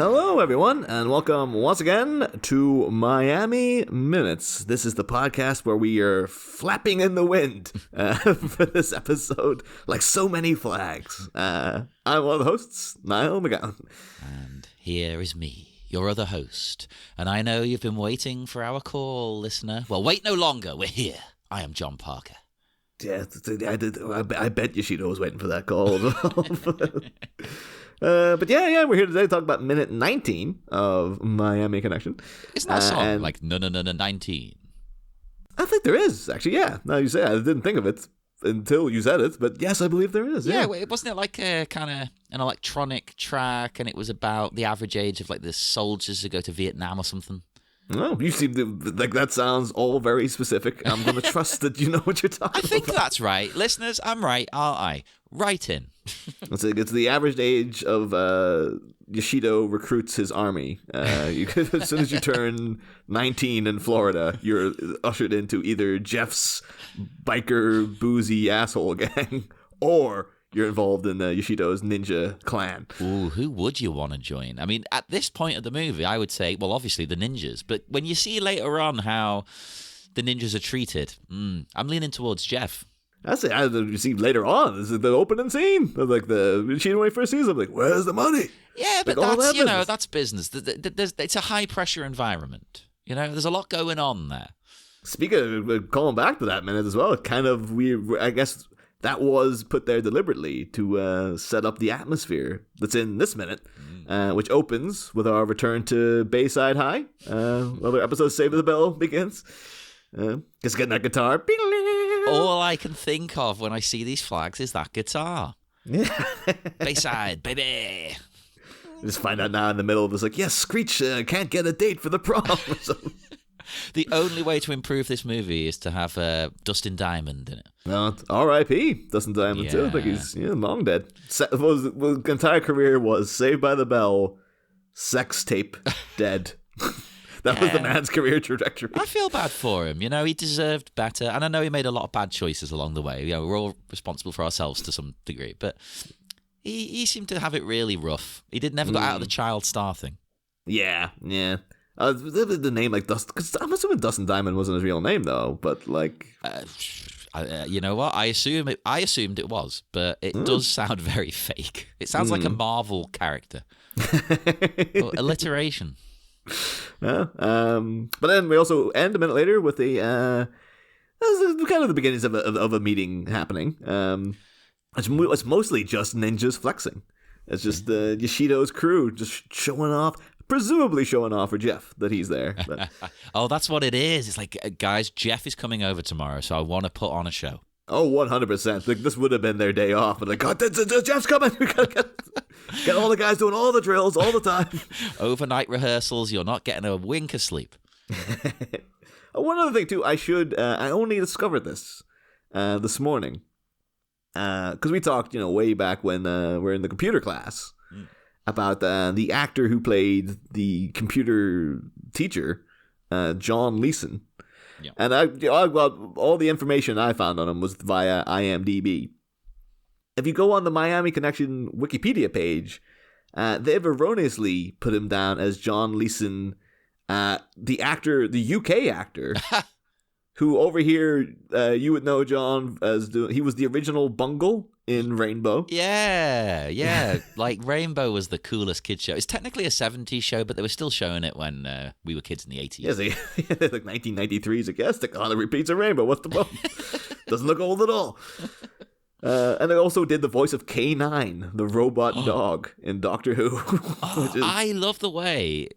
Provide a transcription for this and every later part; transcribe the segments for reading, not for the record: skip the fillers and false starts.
Hello, everyone, and welcome once again to Miami Minutes. This is the podcast where we are flapping in the wind for this episode, like so many flags. I'm one of the hosts, Niall McGowan. And here is me, your other host. And I know you've been waiting for our call, listener. Well, wait no longer. We're here. I am John Parker. Yeah, I bet Yashito was waiting for that call as well. But yeah, we're here today to talk about minute 19 of Miami Connection. Isn't that a song like no 19? I think there is, actually, yeah. Now you say it, I didn't think of it until you said it, but yes, I believe there is. Yeah, wasn't it like a kind of an electronic track, and it was about the average age of like the soldiers who go to Vietnam or something? No, you seem to, like, that sounds all very specific. I'm going to trust that you know what you're talking about. I think that's right. Listeners, I'm right, aren't I? Write in. It's the average age of Yashito recruits his army. As soon as you turn 19 in Florida, you're ushered into either Jeff's biker boozy asshole gang, or you're involved in Yashito's ninja clan. Ooh, who would you want to join? I mean, at this point of the movie, I would say, well, obviously the ninjas. But when you see later on how the ninjas are treated, I'm leaning towards Jeff. That's it. You see later on, this is the opening scene of like the Yashito when he first sees him. Like, where's the money? Yeah, but like, that's business. It's a high pressure environment. You know, there's a lot going on there. Speaking of calling back to that minute as well, kind of weird. I guess that was put there deliberately to set up the atmosphere that's in this minute, which opens with our return to Bayside High. Another episode of Save the Bell begins. Just getting that guitar. All I can think of when I see these flags is that guitar. Bayside, baby. Just find out now in the middle of this, like, yes, Screech can't get a date for the prom. The only way to improve this movie is to have Dustin Diamond in it. No, R.I.P. Dustin Diamond, too. I think he's long dead. His entire career was Saved by the Bell, sex tape, dead. That was the man's career trajectory. I feel bad for him. You know, he deserved better. And I know he made a lot of bad choices along the way. You know, we're all responsible for ourselves to some degree. But he seemed to have it really rough. He never got out of the child star thing. Yeah. The name, like, Dustin, because I'm assuming Dustin Diamond wasn't his real name, though. But, like... you know what? I assumed it was. But it does sound very fake. It sounds like a Marvel character. Alliteration. Yeah, but then we also end a minute later with the kind of the beginnings of a meeting happening. It's mostly just ninjas flexing. It's just Yashito's crew just showing off, presumably showing off for Jeff that he's there. But. Oh, that's what it is. It's like, guys, Jeff is coming over tomorrow, so I want to put on a show. Oh, 100%. Like, this would have been their day off. But like, God, Jeff's coming. We gotta get all the guys doing all the drills all the time. Overnight rehearsals. You're not getting a wink of sleep. One other thing, too. I only discovered this morning. Because we talked, way back when we're in the computer class about the actor who played the computer teacher, John Leeson. Yeah. And all the information I found on him was via IMDb. If you go on the Miami Connection Wikipedia page, they've erroneously put him down as John Leeson, the actor, the UK actor, who over here you would know John as he was the original Bungle in Rainbow. Yeah. Like Rainbow was the coolest kids show. It's technically a 70s show, but they were still showing it when we were kids in the 80s. Yeah, like 1993's a guest. Stick on the repeats of Rainbow. What's the problem? Doesn't look old at all. And they also did the voice of K9, the robot dog in Doctor Who. I love the way...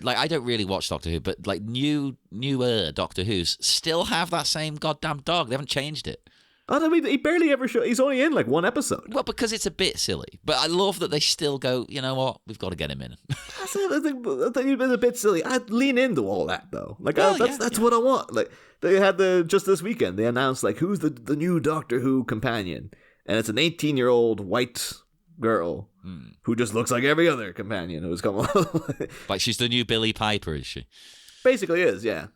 Like, I don't really watch Doctor Who, but like newer Doctor Who's still have that same goddamn dog. They haven't changed it. I mean, he barely ever shows. He's only in like one episode. Well, because it's a bit silly. But I love that they still go, you know what? We've got to get him in. I think he's been a bit silly. I'd lean into all that, though. Like, that's what I want. Like, they had just this weekend, they announced, like, who's the new Doctor Who companion? And it's an 18-year-old white girl who just looks like every other companion who's come along. Like, she's the new Billie Piper, is she? Basically is, yeah.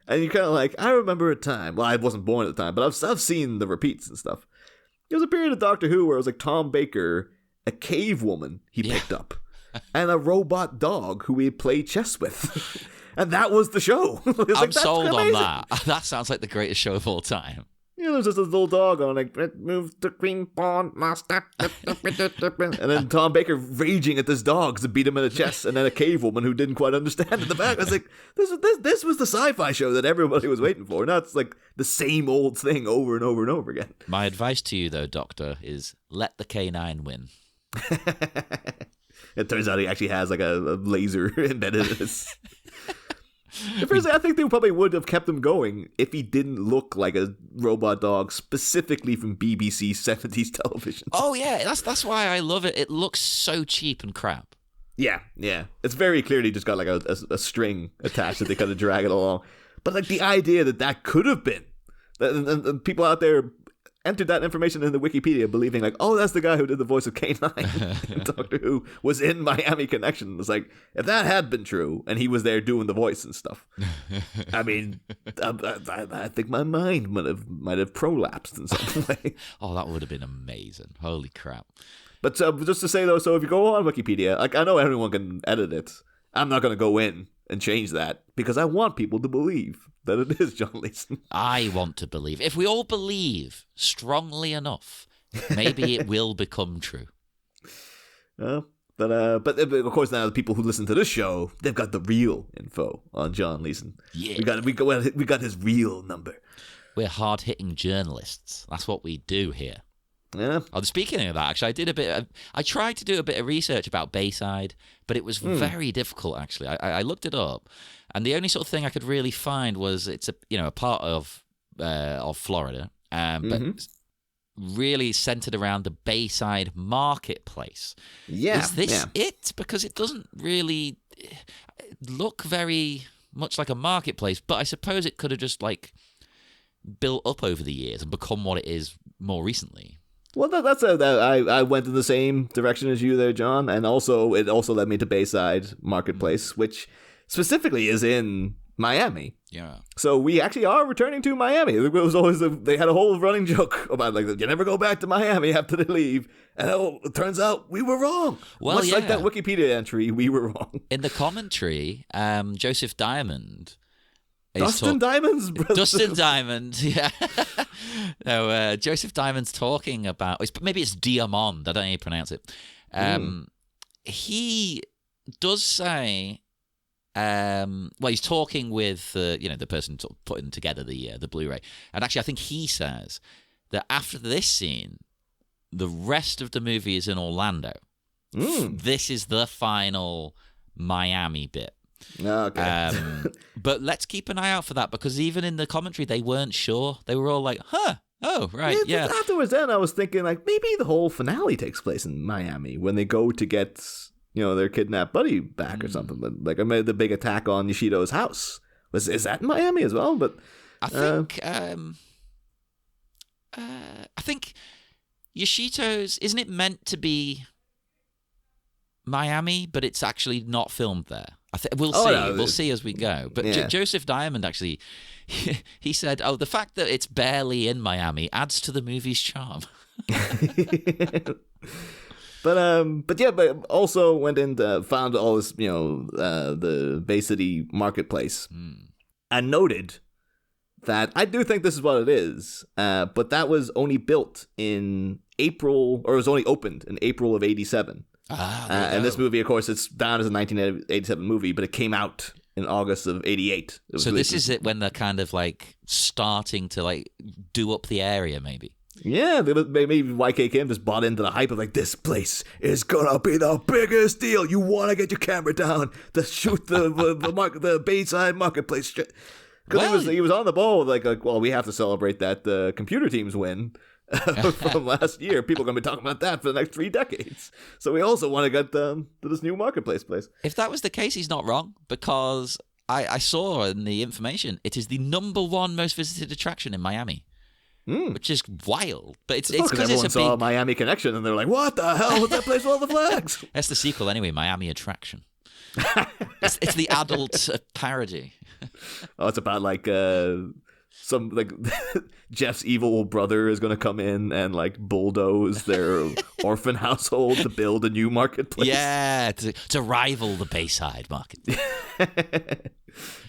And you're kind of like, I remember a time. Well, I wasn't born at the time, but I've seen the repeats and stuff. There was a period of Doctor Who where it was like Tom Baker, a cave woman he picked up. and a robot dog who we play chess with. And that was the show. I'm sold on that. That sounds like the greatest show of all time. There's just this little dog on like, move the queen pawn, master. And then Tom Baker raging at this dog to beat him in the chess, and then a cave woman who didn't quite understand in the back. I was like, this was the sci-fi show that everybody was waiting for. Now it's like the same old thing over and over and over again. My advice to you, though, Doctor, is let the K9 win. It turns out he actually has like a laser embedded in his... Firstly, I think they probably would have kept him going if he didn't look like a robot dog, specifically from BBC 70s television. Oh yeah, that's why I love it. It looks so cheap and crap. Yeah. It's very clearly just got like a string attached that they kind of drag it along. But like the idea that could have been, and people out there entered that information in the Wikipedia believing like, oh, that's the guy who did the voice of K9 Doctor Who was in Miami Connection. It's like, if that had been true and he was there doing the voice and stuff, I mean, I think my mind might have prolapsed in some way. Oh, that would have been amazing. Holy crap. But just to say though, so if you go on Wikipedia, like I know everyone can edit it. I'm not going to go in and change that because I want people to believe that it is John Leeson. I want to believe. If we all believe strongly enough, maybe it will become true. But of course now the people who listen to this show, they've got the real info on John Leeson. Yeah, we got his real number. We're hard-hitting journalists. That's what we do here. Yeah. Oh, speaking of that, actually, I tried to do a bit of research about Bayside, but it was very difficult. Actually, I looked it up, and the only sort of thing I could really find was it's a part of Florida, but really centered around the Bayside marketplace. Yeah, is this it? Because it doesn't really look very much like a marketplace, but I suppose it could have just like built up over the years and become what it is more recently. Well, I went in the same direction as you there, John, and it also led me to Bayside Marketplace, which specifically is in Miami. Yeah. So we actually are returning to Miami. It was always they had a whole running joke about like you never go back to Miami after they leave, and it turns out we were wrong. Well, much like that Wikipedia entry, we were wrong. In the commentary, Joseph Diamond. Dustin Diamond's brother. Dustin Diamond, yeah. No, Joseph Diamond's talking about... Maybe it's Diamond, I don't know how you pronounce it. He does say... he's talking with the person sort of putting together the Blu-ray. And actually, I think he says that after this scene, the rest of the movie is in Orlando. This is the final Miami bit. Okay. But let's keep an eye out for that, because even in the commentary, they weren't sure. They were all like, huh, oh, right, yeah. Afterwards then, I was thinking, like, maybe the whole finale takes place in Miami when they go to get, their kidnapped buddy back or something. But, like, I made the big attack on Yashito's house. Is that in Miami as well? But I think Yashito's, isn't it meant to be Miami, but it's actually not filmed there? We'll see. No, we'll see as we go. But yeah. Joseph Diamond actually, he said, the fact that it's barely in Miami adds to the movie's charm. But also went and found all this, the Bay City marketplace, and noted that I do think this is what it is, but that was only built in April, or it was only opened in April of '87. And this movie, of course, it's down as a 1987 movie, but it came out in August of '88. So this is it when they're kind of like starting to like do up the area, maybe. Yeah, maybe YK Kim just bought into the hype of like, this place is gonna be the biggest deal. You want to get your camera down to shoot the Bayside marketplace. Because he was on the ball like, well, we have to celebrate that the computer team's win. From last year. People are going to be talking about that for the next 3 decades. So we also want to get to this new marketplace place. If that was the case, he's not wrong, because I saw in the information it is the #1 most visited attraction in Miami, which is wild. But it's because everyone saw Miami Connection and they're like, what the hell was that place with all the flags? That's the sequel anyway, Miami Attraction. It's the adult parody. Oh, it's about like... some like Jeff's evil brother is going to come in and like bulldoze their orphan household to build a new marketplace. Yeah, to rival the Bayside market.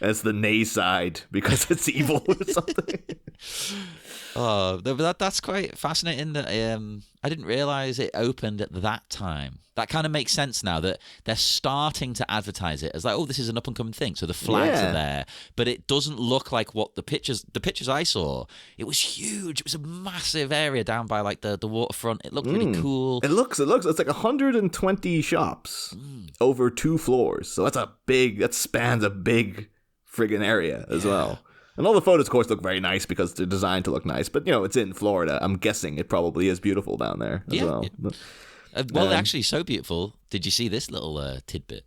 It's the nay side because it's evil or something. Oh, that's quite fascinating. That I didn't realize it opened at that time. That kind of makes sense now that they're starting to advertise it as like, oh, this is an up and coming thing. So the flags are there, but it doesn't look like what the pictures I saw. It was huge. It was a massive area down by like the waterfront. It looked really cool. It looks. It's like 120 shops over 2 floors. So that spans a big friggin' area as well. And all the photos, of course, look very nice because they're designed to look nice. But, it's in Florida. I'm guessing it probably is beautiful down there as well. Well, actually, so beautiful. Did you see this little tidbit?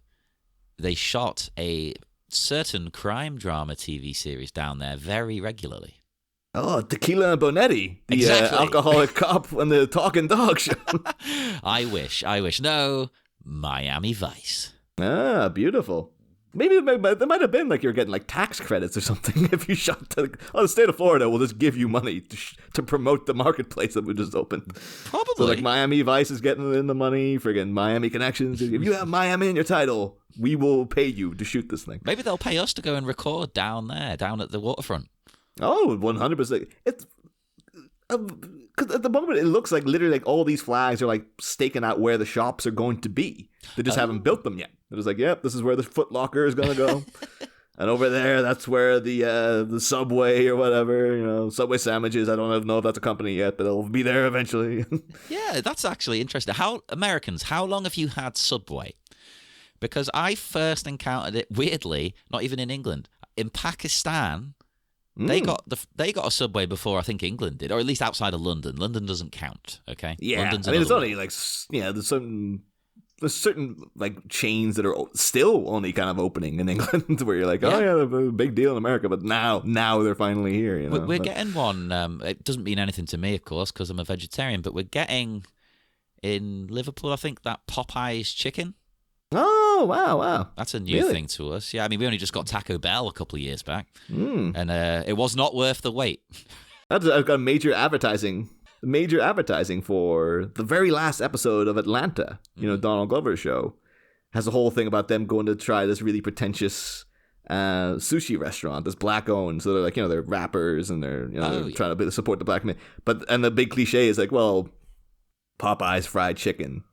They shot a certain crime drama TV series down there very regularly. Oh, Tequila and Bonetti, the Exactly. alcoholic cop and the talking dog show. I wish. No, Miami Vice. Ah, beautiful. Maybe there might have been like you're getting like tax credits or something if you shot the state of Florida will just give you money to promote the marketplace that we just opened. Probably. So like Miami Vice is getting in the money, friggin' Miami Connections. If you have Miami in your title, we will pay you to shoot this thing. Maybe they'll pay us to go and record down there, down at the waterfront. Oh, 100%. It's because at the moment it looks like literally like all these flags are like staking out where the shops are going to be. They just haven't built them yet. They're just like, yep, this is where the Foot Locker is going to go. And over there, that's where the Subway or whatever, Subway sandwiches. I don't know if that's a company yet, but it'll be there eventually. Yeah, that's actually interesting. How long have you had Subway? Because I first encountered it, weirdly, not even in England, in Pakistan. They got a Subway before I think England did, or at least outside of London. London doesn't count, okay? Yeah, London's it's another only like there's certain like chains that are still only kind of opening in England where you're like, oh yeah, they're a big deal in America, but now they're finally here. We're getting one. It doesn't mean anything to me, of course, because I'm a vegetarian. But we're getting in Liverpool, I think, that Popeyes chicken. Oh, wow. That's a new thing to us. Yeah, I mean, we only just got Taco Bell a couple of years back, and it was not worth the wait. I've got major advertising for the very last episode of Atlanta. Donald Glover's show has a whole thing about them going to try this really pretentious sushi restaurant that's black owned. So they're like, they're rappers and they're trying to support the black man. And the big cliche is like, well, Popeye's fried chicken.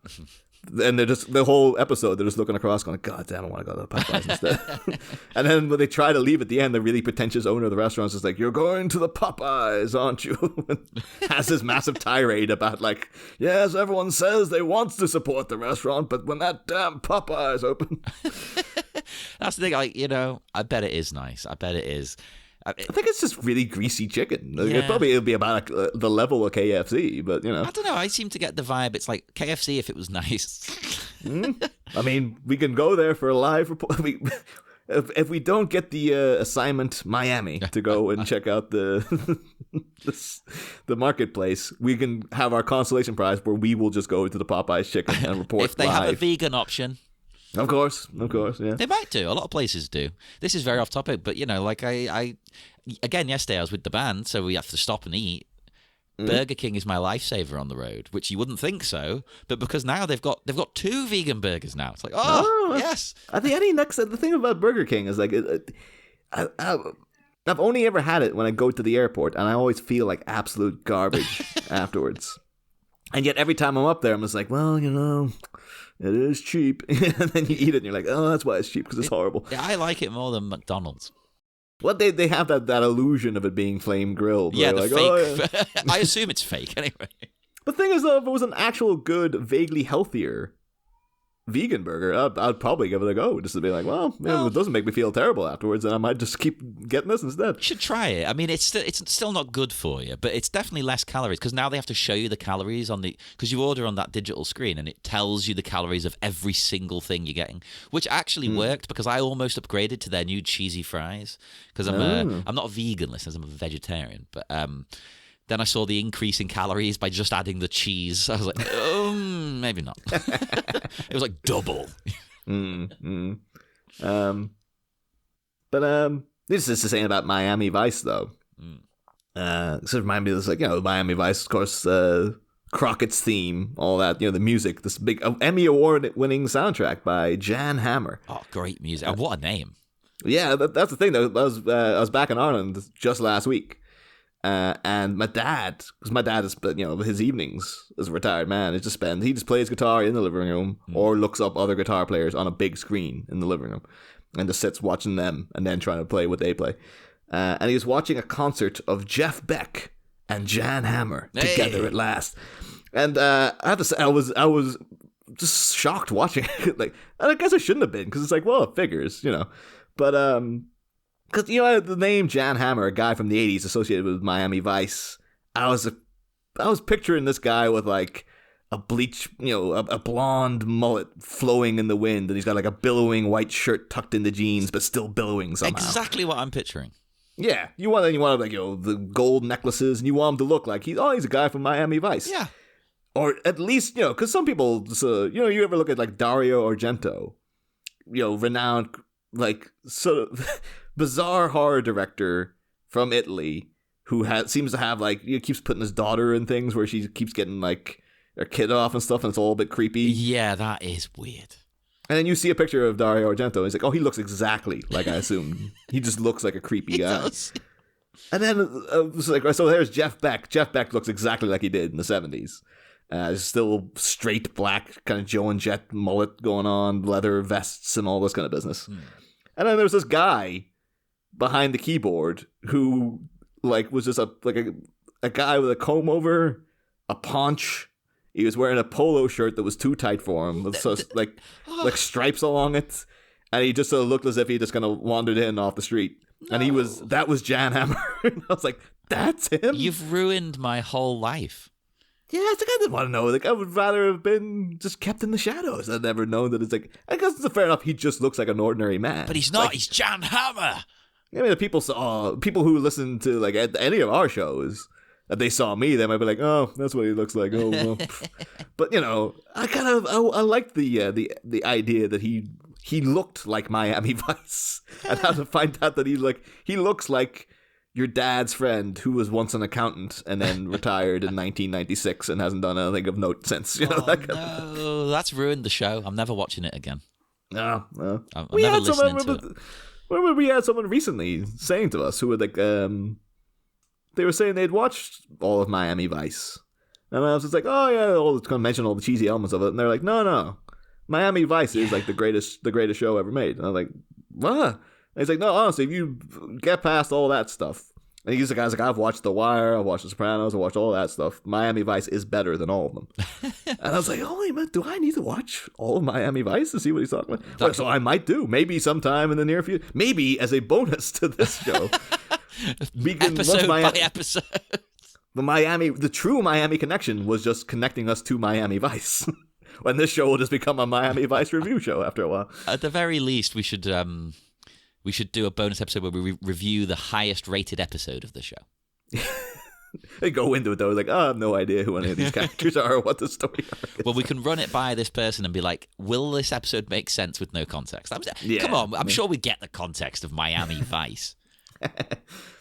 And they're just the whole episode they're just looking across going, God damn, I want to go to Popeyes instead. And then when they try to leave at the end, the really pretentious owner of the restaurant is just like, you're going to the Popeyes, aren't you? Has this massive tirade about like, yes, everyone says they want to support the restaurant, but when that damn Popeyes open. That's the thing, I bet it is nice. I bet it is. I think it's just really greasy chicken. It'll be about the level of KFC, but I don't know. I seem to get the vibe. It's like KFC if it was nice. I mean, we can go there for a live report. If we don't get the assignment Miami to go and check out the marketplace, we can have our consolation prize where we will just go to the Popeyes chicken and report if they live. have a vegan option. Of course, yeah. They might do. A lot of places do. This is very off topic, but like I again yesterday I was with the band, so we have to stop and eat. Burger King is my lifesaver on the road, which you wouldn't think so, but because now they've got 2 vegan burgers now. It's like, yes. I think the thing about Burger King is like, I've only ever had it when I go to the airport, and I always feel like absolute garbage afterwards. And yet every time I'm up there, I'm just like, well, it is cheap. And then you eat it and you're like, oh, that's why it's cheap, because it's horrible. Yeah, I like it more than McDonald's. Well, they have that illusion of it being flame grilled. Yeah, the like, fake. oh, yeah. I assume it's fake anyway. The thing is, though, if it was an actual good, vaguely healthier vegan burger, I'd probably give it a go, just to be like, well, if it doesn't make me feel terrible afterwards, then I might just keep getting this instead. You should try it. I mean, it's still not good for you, but it's definitely less calories, because now they have to show you the calories because you order on that digital screen and it tells you the calories of every single thing you're getting, which actually worked, because I almost upgraded to their new cheesy fries, because I'm not a vegan, listeners, I'm a vegetarian, but then I saw the increase in calories by just adding the cheese. I was like, maybe not. It was like double. But this is the same about Miami Vice, though. So it reminded me of this, like, Miami Vice, of course, Crockett's theme, all that, the music, this big Emmy Award-winning soundtrack by Jan Hammer. Oh, great music. And what a name. Yeah, that's the thing, though. I was back in Ireland just last week, and my dad, because my dad is, his evenings as a retired man, he just plays guitar in the living room or looks up other guitar players on a big screen in the living room and just sits watching them and then trying to play what they play. And he was watching a concert of Jeff Beck and Jan Hammer together at last. And I have to say, I was just shocked watching it. Like, and I guess I shouldn't have been, because it's like, well, it figures, But, because, the name Jan Hammer, a guy from the 80s associated with Miami Vice, I was picturing this guy with, like, a bleach, a blonde mullet flowing in the wind, and he's got, like, a billowing white shirt tucked into jeans, but still billowing somehow. Exactly what I'm picturing. Yeah, you want like, the gold necklaces, and you want him to look like he's a guy from Miami Vice. Yeah. Or at least, because some people, you ever look at, like, Dario Argento, renowned, like, sort of bizarre horror director from Italy who seems to have, like, keeps putting his daughter in things where she keeps getting, like, her kid off and stuff, and it's all a bit creepy. Yeah, that is weird. And then you see a picture of Dario Argento, and he's like, oh, he looks exactly like I assumed. He just looks like a creepy guy. Does. And then it's like, so there's Jeff Beck. Jeff Beck looks exactly like he did in the 70s. Still straight black, kind of Joe and Jet mullet going on, leather vests and all this kind of business. And then there's this guy behind the keyboard who, like, was just a guy with a comb over, a paunch. He was wearing a polo shirt that was too tight for him, with like stripes along it, and he just sort of looked as if he just kind of wandered in off the street. No. And that was Jan Hammer. And I was like, that's him? You've ruined my whole life. Yeah, it's like, I didn't want to know. Like, I would rather have been just kept in the shadows. I'd never known that. It's like, I guess it's fair enough. He just looks like an ordinary man. But he's not. Like, he's Jan Hammer. I mean, people who listen to, like, any of our shows, if they saw me, they might be like, oh, that's what he looks like. Oh, well. But, I liked the idea that he looked like Miami Vice. And how to find out that he looks like your dad's friend who was once an accountant and then retired in 1996 and hasn't done anything of note since. No, that's ruined the show. I'm never watching it again. No. I'm never listening to it. Remember we had someone recently saying to us who would, like, they were saying they'd watched all of Miami Vice. And I was just like, oh yeah, it's going to mention all the cheesy elements of it. And they're like, no. Miami Vice is, like, the greatest show ever made. And I was like, what? And he's like, no, honestly, if you get past all that stuff, and he's the guy's like, I've watched The Wire, I've watched The Sopranos, I've watched all that stuff. Miami Vice is better than all of them. And I was like, holy man, do I need to watch all of Miami Vice to see what he's talking about? Well, so I might do, maybe sometime in the near future, maybe as a bonus to this show. Episode by episode. The true Miami connection was just connecting us to Miami Vice. When this show will just become a Miami Vice review show after a while. At the very least, we should do a bonus episode where we review the highest rated episode of the show. They go into it though, like, I have no idea who any of these characters are or what the story is. Well, we can run it by this person and be like, will this episode make sense with no context? Come on, I'm sure we get the context of Miami Vice.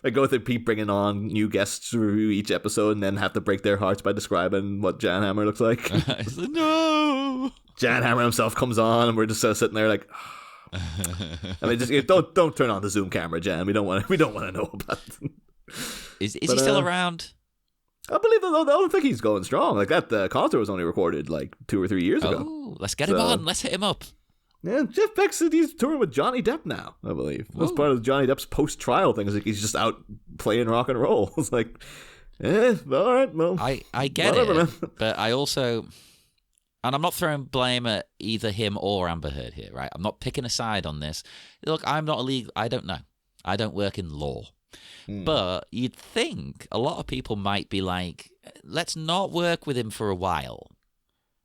They go through Pete bringing on new guests to review each episode and then have to break their hearts by describing what Jan Hammer looks like. No! Jan Hammer himself comes on and we're just sitting there like... I mean, just don't turn on the Zoom camera, Jan. We don't want to know about it. Is he still around? I believe I don't think he's going strong. Like that concert was only recorded like 2 or 3 years ago. Oh, let's get him on. Let's hit him up. Yeah, Jeff Beck said he's touring with Johnny Depp now, I believe. That's part of Johnny Depp's post-trial thing. Is like he's just out playing rock and roll. It's like, all right, well, I get whatever, it, man. But I also, and I'm not throwing blame at either him or Amber Heard here, right? I'm not picking a side on this. Look, I'm not a legal. I don't know. I don't work in law. But you'd think a lot of people might be like, let's not work with him for a while.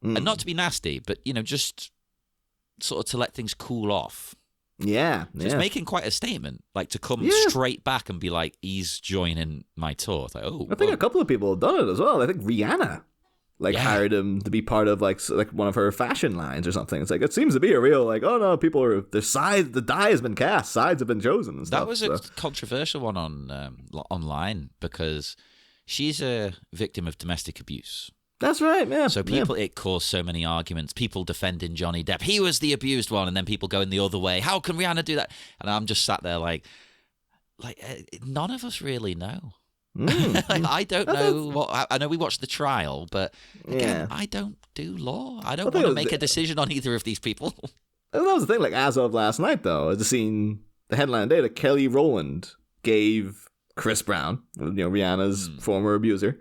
And not to be nasty, but, just sort of to let things cool off. Yeah. So it's making quite a statement, like to come straight back and be like, he's joining my tour. It's like, I think a couple of people have done it as well. I think Rihanna like hired him to be part of like one of her fashion lines or something. It's like it seems to be a real like, oh no, people are the die has been cast, sides have been chosen and stuff. That was a controversial one on online because she's a victim of domestic abuse. That's right, man. So it caused so many arguments. People defending Johnny Depp. He was the abused one, and then people going the other way. How can Rihanna do that? And I'm just sat there like none of us really know. I don't know what. I know we watched the trial, but again, I don't do law. I don't want to make a decision on either of these people. That was the thing. Like as of last night, though, I just seen the headline today that Kelly Rowland gave Chris Brown, Rihanna's former abuser,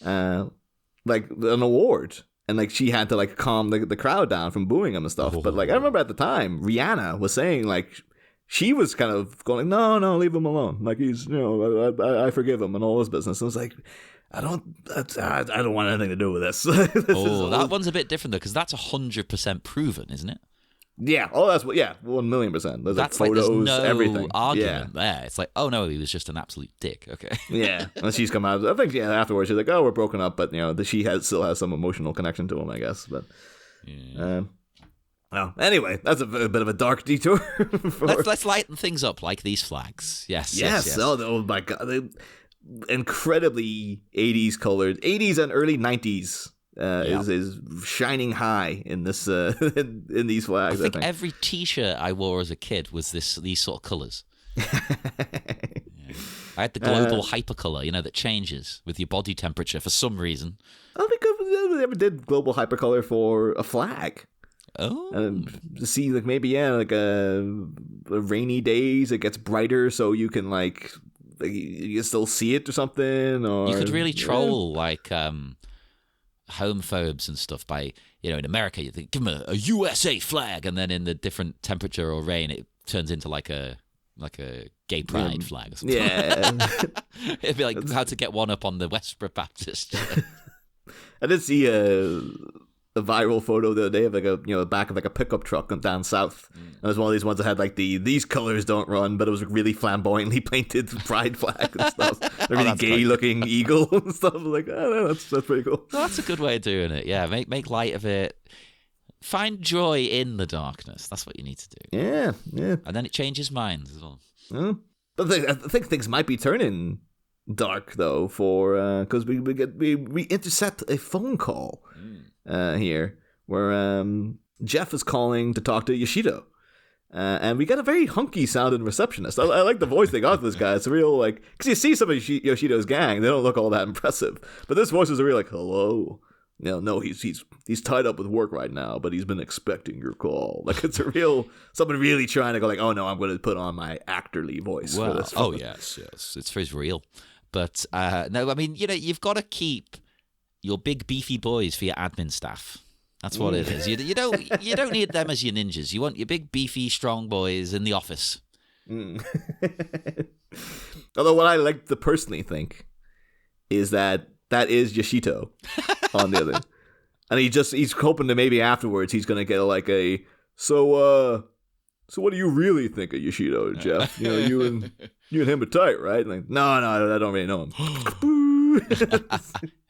like an award, and like she had to like calm the crowd down from booing him and stuff. But like I remember at the time, Rihanna was saying like. She was kind of going, no, leave him alone. Like he's, I forgive him and all this business. And I was like, I don't want anything to do with this. That one's a bit different though, because that's 100% proven, isn't it? Yeah. Oh, that's 1,000,000%. There's that's like photos, there's no everything. Argument there. It's like, oh no, he was just an absolute dick. Okay. Yeah. And she's come out. I think afterwards she's like, oh, we're broken up, but she still has some emotional connection to him, I guess. But. Yeah. Well, anyway, that's a bit of a dark detour. Let's lighten things up like these flags. Yes. Oh my God. Incredibly 80s colored. 80s and early 90s is shining high in this in these flags. I think every T-shirt I wore as a kid was these sort of colours. I had the global hypercolor, that changes with your body temperature for some reason. I don't think I ever did global hypercolor for a flag. Oh, to see like maybe like rainy days it gets brighter, so you can like you can still see it or something. Or you could really troll like homophobes and stuff by in America you think give them a USA flag, and then in the different temperature or rain it turns into like a gay pride flag or something. Yeah. It'd be like how to get one up on the Westboro Baptist. I did see a viral photo the other day of like the back of like a pickup truck down south. And it was one of these ones that had like these colors don't run, but it was a really flamboyantly painted pride flag and stuff. A really gay looking eagle and stuff. Like, that's pretty cool. Well, that's a good way of doing it. Yeah, make light of it. Find joy in the darkness. That's what you need to do. Yeah. And then it changes minds as well. But I think things might be turning dark though, for because we intercept a phone call here where Jeff is calling to talk to Yashito, and we get a very hunky sounding receptionist. I like the voice they got for this guy. It's a real like, because you see some of Yoshito's gang, they don't look all that impressive, but this voice is a real like, hello. No, he's tied up with work right now, but he's been expecting your call. Like it's a real someone really trying to go like, oh no, I'm going to put on my actorly voice for this. Oh yes, it's very real. But no, I mean you've got to keep your big beefy boys for your admin staff. That's what it is. You don't need them as your ninjas. You want your big beefy strong boys in the office. Although what I like to personally think is that is Yashito on the other, and he's hoping that maybe afterwards he's gonna get like a so what do you really think of Yashito, Jeff? You and him are tight, right? And like, no, I don't really know him.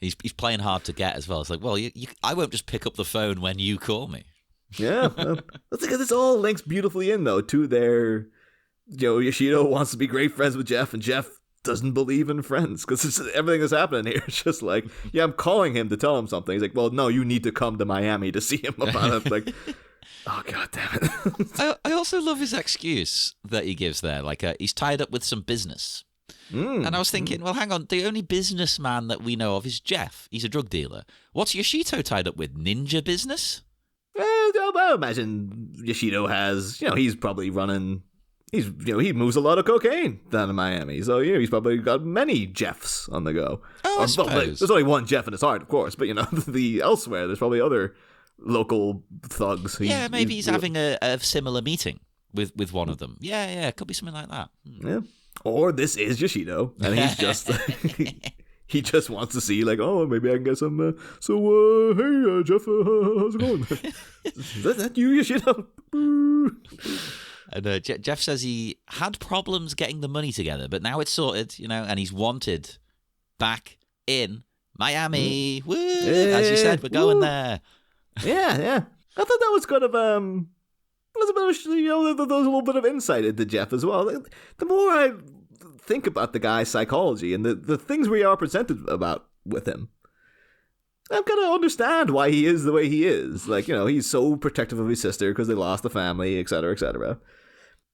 He's playing hard to get as well. It's like, well, I won't just pick up the phone when you call me. Yeah, this all links beautifully in though to their, Yashito wants to be great friends with Jeff, and Jeff doesn't believe in friends because everything that's happening here. It's just like, yeah, I'm calling him to tell him something. He's like, well, no, you need to come to Miami to see him about it. Like, oh god damn it. I also love his excuse that he gives there. Like he's tied up with some business. And I was thinking, well, hang on, the only businessman that we know of is Jeff. He's a drug dealer. What's Yashito tied up with? Ninja business? I imagine Yashito has, he's probably running, he moves a lot of cocaine down in Miami. So, he's probably got many Jeffs on the go. Oh, I suppose. There's only one Jeff in his heart, of course, but, elsewhere, there's probably other local thugs. Yeah, maybe he's having a similar meeting with one of them. Yeah, it could be something like that. Yeah. Or this is Yashito, and he's just he just wants to see like, oh, maybe I can get some. Hey, Jeff, how's it going? is that you, Yashito? And Jeff says he had problems getting the money together, but now it's sorted, and he's wanted back in Miami, woo! As you said, we're going there. Yeah. I thought that was kind of was a bit of, there was a little bit of insight into Jeff as well. The more I think about the guy's psychology and the things we are presented about with him, I'm gonna understand why he is the way he is. Like, he's so protective of his sister because they lost the family, etc., etc.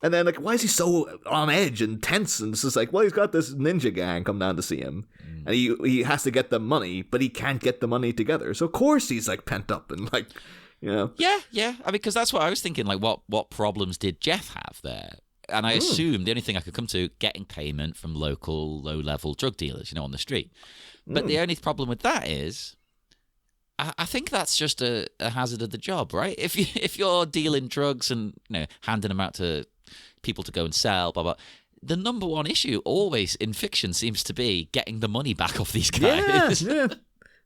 And then, like, why is he so on edge and tense? And it's just like, well, he's got this ninja gang come down to see him, and he has to get the money, but he can't get the money together. So of course he's like pent up and like, Yeah. I mean, because that's what I was thinking. Like, what problems did Jeff have there? And I assumed the only thing I could come to, getting payment from local low-level drug dealers, on the street. But the only problem with that is, I think that's just a hazard of the job, right? If you're dealing drugs and handing them out to people to go and sell, blah blah, the number one issue always in fiction seems to be getting the money back off these guys. Yeah.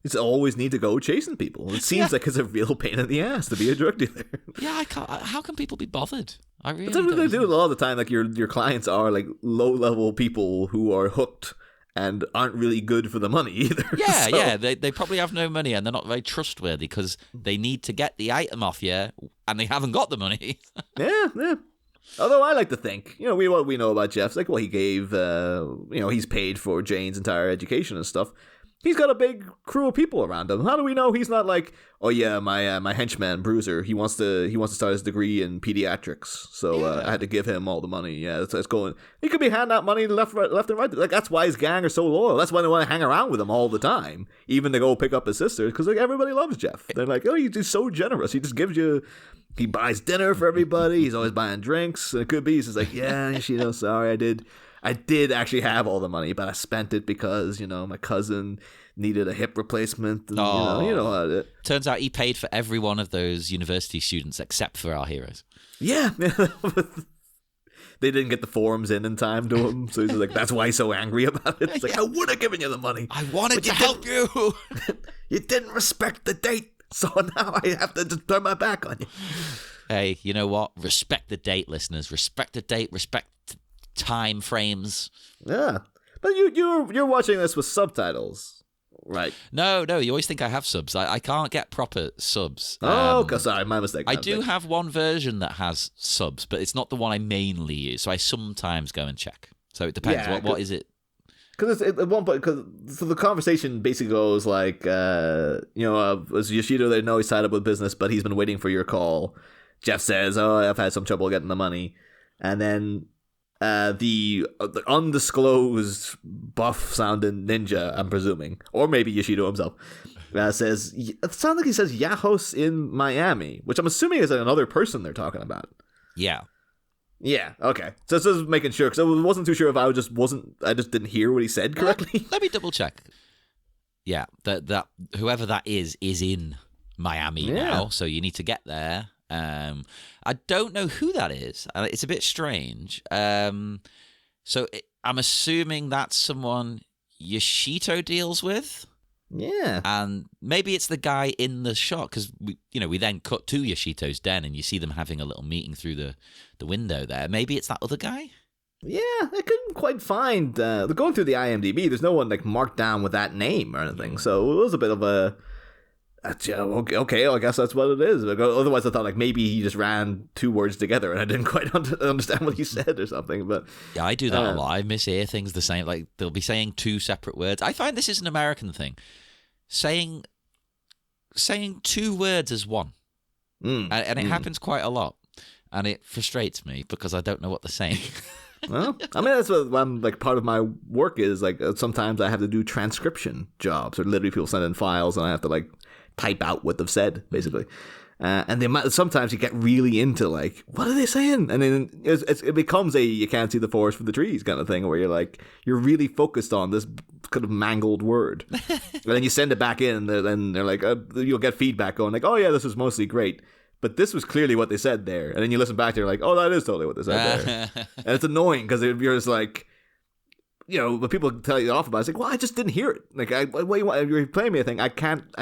It's always need to go chasing people. It seems like it's a real pain in the ass to be a drug dealer. Yeah, I can't. How can people be bothered? I really. That's what they do a lot of the time. Like your clients are like low level people who are hooked and aren't really good for the money either. Yeah, yeah. They probably have no money and they're not very trustworthy because they need to get the item off you and they haven't got the money. Yeah. Although I like to think, what we know about Jeff's like, well, he gave, he's paid for Jane's entire education and stuff. He's got a big crew of people around him. How do we know he's not like, oh yeah, my henchman Bruiser, he wants to start his degree in pediatrics, so I had to give him all the money. Yeah, that's going. He could be handing out money left and right. Like that's why his gang are so loyal. That's why they want to hang around with him all the time, even to go pick up his sister, because like everybody loves Jeff. They're like, oh, he's just so generous. He just gives you. He buys dinner for everybody. He's always buying drinks. And it could be he's just like, yeah, Yashito, sorry, I did actually have all the money, but I spent it because, my cousin needed a hip replacement. And, you know how it. Turns out he paid for every one of those university students except for our heroes. Yeah. They didn't get the forms in time to him. So he's like, that's why he's so angry about it. It's like, I would have given you the money. I wanted to help you. You didn't respect the date. So now I have to just turn my back on you. Hey, you know what? Respect the date, listeners. Respect the date. Respect time frames. Yeah, but you're watching this with subtitles, right? No. You always think I have subs. I can't get proper subs. Okay, sorry, my mistake. I do have one version that has subs, but it's not the one I mainly use. So I sometimes go and check. So it depends. Yeah, what is it? Because at one point, so the conversation basically goes like, was Yashito there? No, he's tied up with business, but he's been waiting for your call. Jeff says, oh, I've had some trouble getting the money. And then the undisclosed buff-sounding ninja, I'm presuming, or maybe Yashito himself, says, it sounds like he says Yahos in Miami, which I'm assuming is another person they're talking about. Yeah, okay. So this is making sure, because I wasn't too sure if I just didn't hear what he said correctly. Let me double check. Yeah, that whoever that is in Miami now, so you need to get there. I don't know who that is. It's a bit strange. So I'm assuming that's someone Yashito deals with. Yeah. And maybe it's the guy in the shot, because we then cut to Yashito's den and you see them having a little meeting through the window there. Maybe it's that other guy? Yeah, I couldn't quite find... going through the IMDb, there's no one like marked down with that name or anything, so it was a bit of a... okay, I guess that's what it is. Otherwise I thought like maybe he just ran two words together and I didn't quite understand what he said or something. But yeah, I do that a lot. I mishear things the same. Like they'll be saying two separate words. I find this is an American thing. Saying two words as one. And it happens quite a lot. And it frustrates me because I don't know what they're saying. Well, I mean, that's what part of my work is. Like, sometimes I have to do transcription jobs, or literally people send in files and I have to, like, type out what they've said, basically. And sometimes you get really into, like, what are they saying? And then it becomes you can't see the forest for the trees kind of thing, where you're really focused on this kind of mangled word. And then you send it back in, and they're like, you'll get feedback going, like, oh yeah, this was mostly great. But this was clearly what they said there. And then you listen back to it, like, oh, that is totally what they said there. And it's annoying because you're just like, but people tell you off about it. It's like, well, I just didn't hear it. Like, you're playing me a thing. I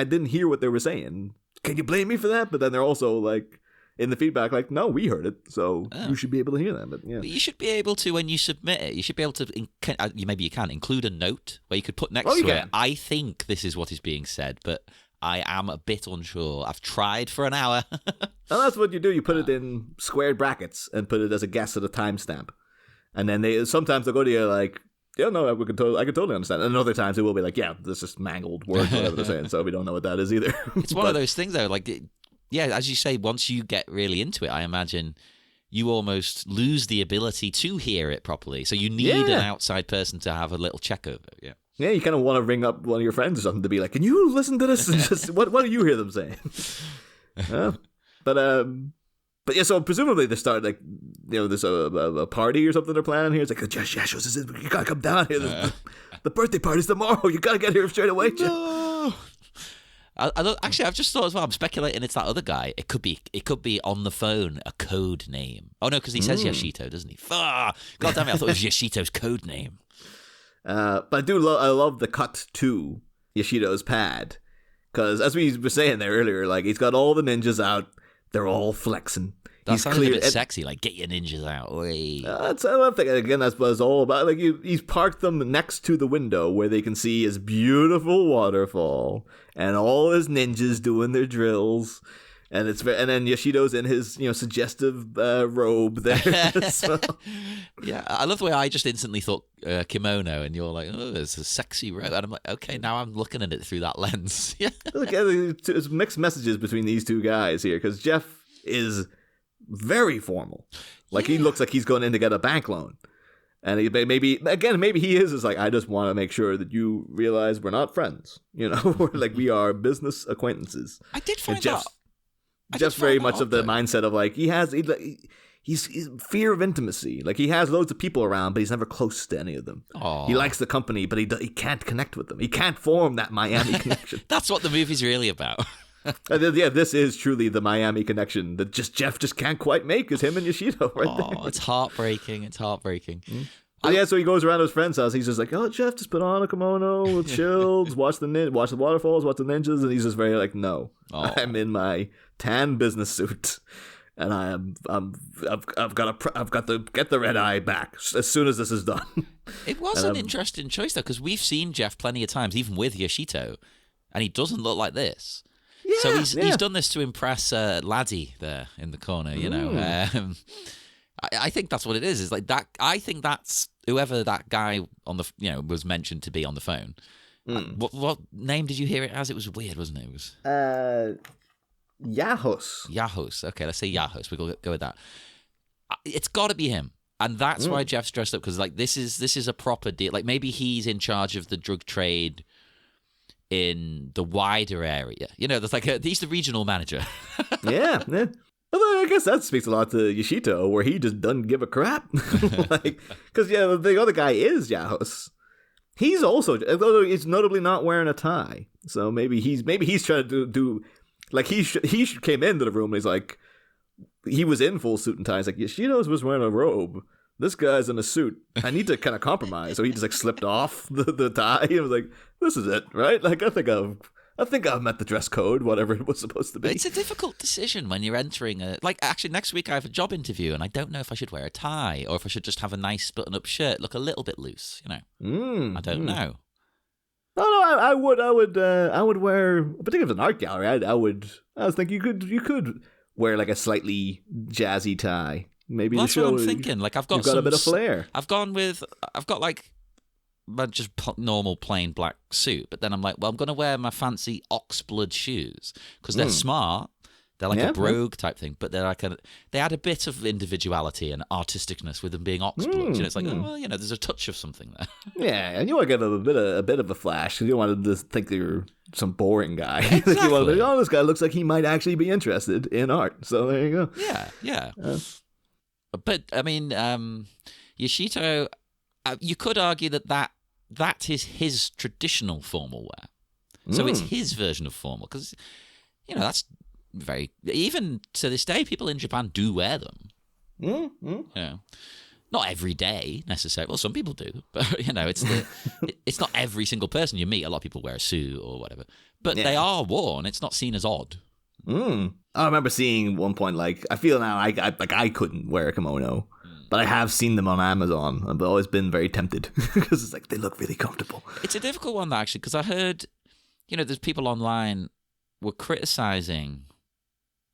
didn't hear what they were saying. Can you blame me for that? But then they're also like, in the feedback, like, no, we heard it, so you should be able to hear that. But yeah, you should be able to, when you submit it, you should be able to. Maybe you can include a note where you could put next to it. I think this is what is being said, but I am a bit unsure. I've tried for an hour. Well, that's what you do. You put it in squared brackets and put it as a guess at a timestamp, and then sometimes they'll go to you like, yeah, no, I can totally understand. And other times it will be like, yeah, this is mangled word, whatever they're saying, so we don't know what that is either. It's one of those things, though. Like, as you say, once you get really into it, I imagine you almost lose the ability to hear it properly. So you need an outside person to have a little check over. Yeah. Yeah, you kind of want to ring up one of your friends or something to be like, can you listen to this? And just, what do you hear them saying? But yeah, so presumably they start like, there's a party or something they're planning here. It's like, Josh, you gotta come down here. The birthday party's tomorrow. You gotta get here straight away. No. Actually, I've just thought as well. I'm speculating it's that other guy. It could be on the phone a code name. Oh no, because he says Yashito, doesn't he? God damn it! I thought it was Yashito's code name. But I love the cut to Yashito's pad, because as we were saying there earlier, like he's got all the ninjas out. They're all flexing. That sounds a bit sexy, like get your ninjas out. That's I think again. That's what it's all about. Like he's parked them next to the window where they can see his beautiful waterfall and all his ninjas doing their drills. And then Yashito's in his suggestive robe there. So. Yeah, I love the way I just instantly thought kimono, and you're like, oh, it's a sexy robe, and I'm like, okay, now I'm looking at it through that lens. Yeah, look, there's mixed messages between these two guys here, because Jeff is very formal, like he looks like he's going in to get a bank loan, and maybe he is like, I just want to make sure that you realize we're not friends, we're like we are business acquaintances. I did find that. Jeff's very much of the mindset of like he's fear of intimacy. Like he has loads of people around, but he's never close to any of them. Aww. He likes the company, but he can't connect with them. He can't form that Miami connection. That's what the movie's really about. Yeah, this is truly the Miami connection that Jeff just can't quite make. Is him and Yashito right there. It's heartbreaking. It's heartbreaking. Mm-hmm. So he goes around to his friend's house. He's just like, oh, Jeff, just put on a kimono with chills, watch the waterfalls, watch the ninjas, and he's just very like, no, I'm in my tan business suit, and I've got to get the red eye back as soon as this is done. It was an interesting choice though, because we've seen Jeff plenty of times, even with Yashito, and he doesn't look like this. Yeah, so he's done this to impress Laddie there in the corner, I think that's what it is. Is like that. I think that's whoever that guy on the was mentioned to be on the phone. What name did you hear it as? It was weird, wasn't it? It was Yahos. Yahos. Okay, let's say Yahos. We'll go with that. It's got to be him, and that's why Jeff's dressed up, because like this is a proper deal. Like maybe he's in charge of the drug trade in the wider area. There's like he's the regional manager. Yeah. Although I guess that speaks a lot to Yashito, where he just doesn't give a crap. Because the other guy is Yahos. He's also, although he's notably not wearing a tie, so maybe he's trying to do like he came into the room and he's like, he was in full suit and tie. He's like, Yashito was wearing a robe. This guy's in a suit. I need to kind of compromise. So he just like slipped off the tie and was like, this is it, right? Like I think I've met the dress code, whatever it was supposed to be. It's a difficult decision when you're entering actually next week I have a job interview and I don't know if I should wear a tie or if I should just have a nice button-up shirt, look a little bit loose, I don't know. No, I would wear, particularly if it's an art gallery, I was thinking you could wear like a slightly jazzy tie. Maybe that's what I'm thinking. Like I've got a bit of flair. I've got like just normal plain black suit, but then I'm like, well, I'm going to wear my fancy oxblood shoes because they're smart. They're like a brogue type thing, but they're like they add a bit of individuality and artisticness with them being oxblood. It's like, there's a touch of something there. Yeah, and you want to give them a bit of a flash because you don't want to just think that you're some boring guy. Exactly. Like you want to think, this guy looks like he might actually be interested in art. So there you go. Yeah. But I mean, Yashito, you could argue that is his traditional formal wear. So it's his version of formal because, that's very, even to this day, people in Japan do wear them. Not every day necessarily. Well, some people do, but it's not every single person you meet. A lot of people wear a suit or whatever, but they are worn. It's not seen as odd. I remember seeing one point, like, I feel now I couldn't wear a kimono, but I have seen them on Amazon. I've always been very tempted because it's like they look really comfortable. It's a difficult one, actually, because I heard, there's people online were criticizing,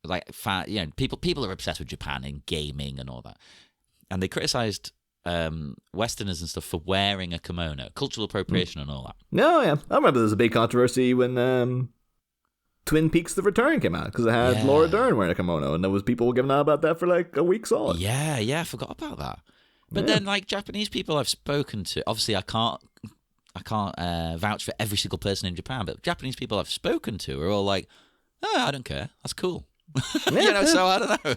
like, people are obsessed with Japan and gaming and all that, and they criticized Westerners and stuff for wearing a kimono, cultural appropriation and all that. No, yeah, I remember there was a big controversy when Twin Peaks: The Return came out because it had Laura Dern wearing a kimono, and there was people giving out about that for like a week solid. Yeah, I forgot about that. But then, like, Japanese people I've spoken to, obviously I can't vouch for every single person in Japan, but Japanese people I've spoken to are all like, "Oh, I don't care. That's cool." So I don't know.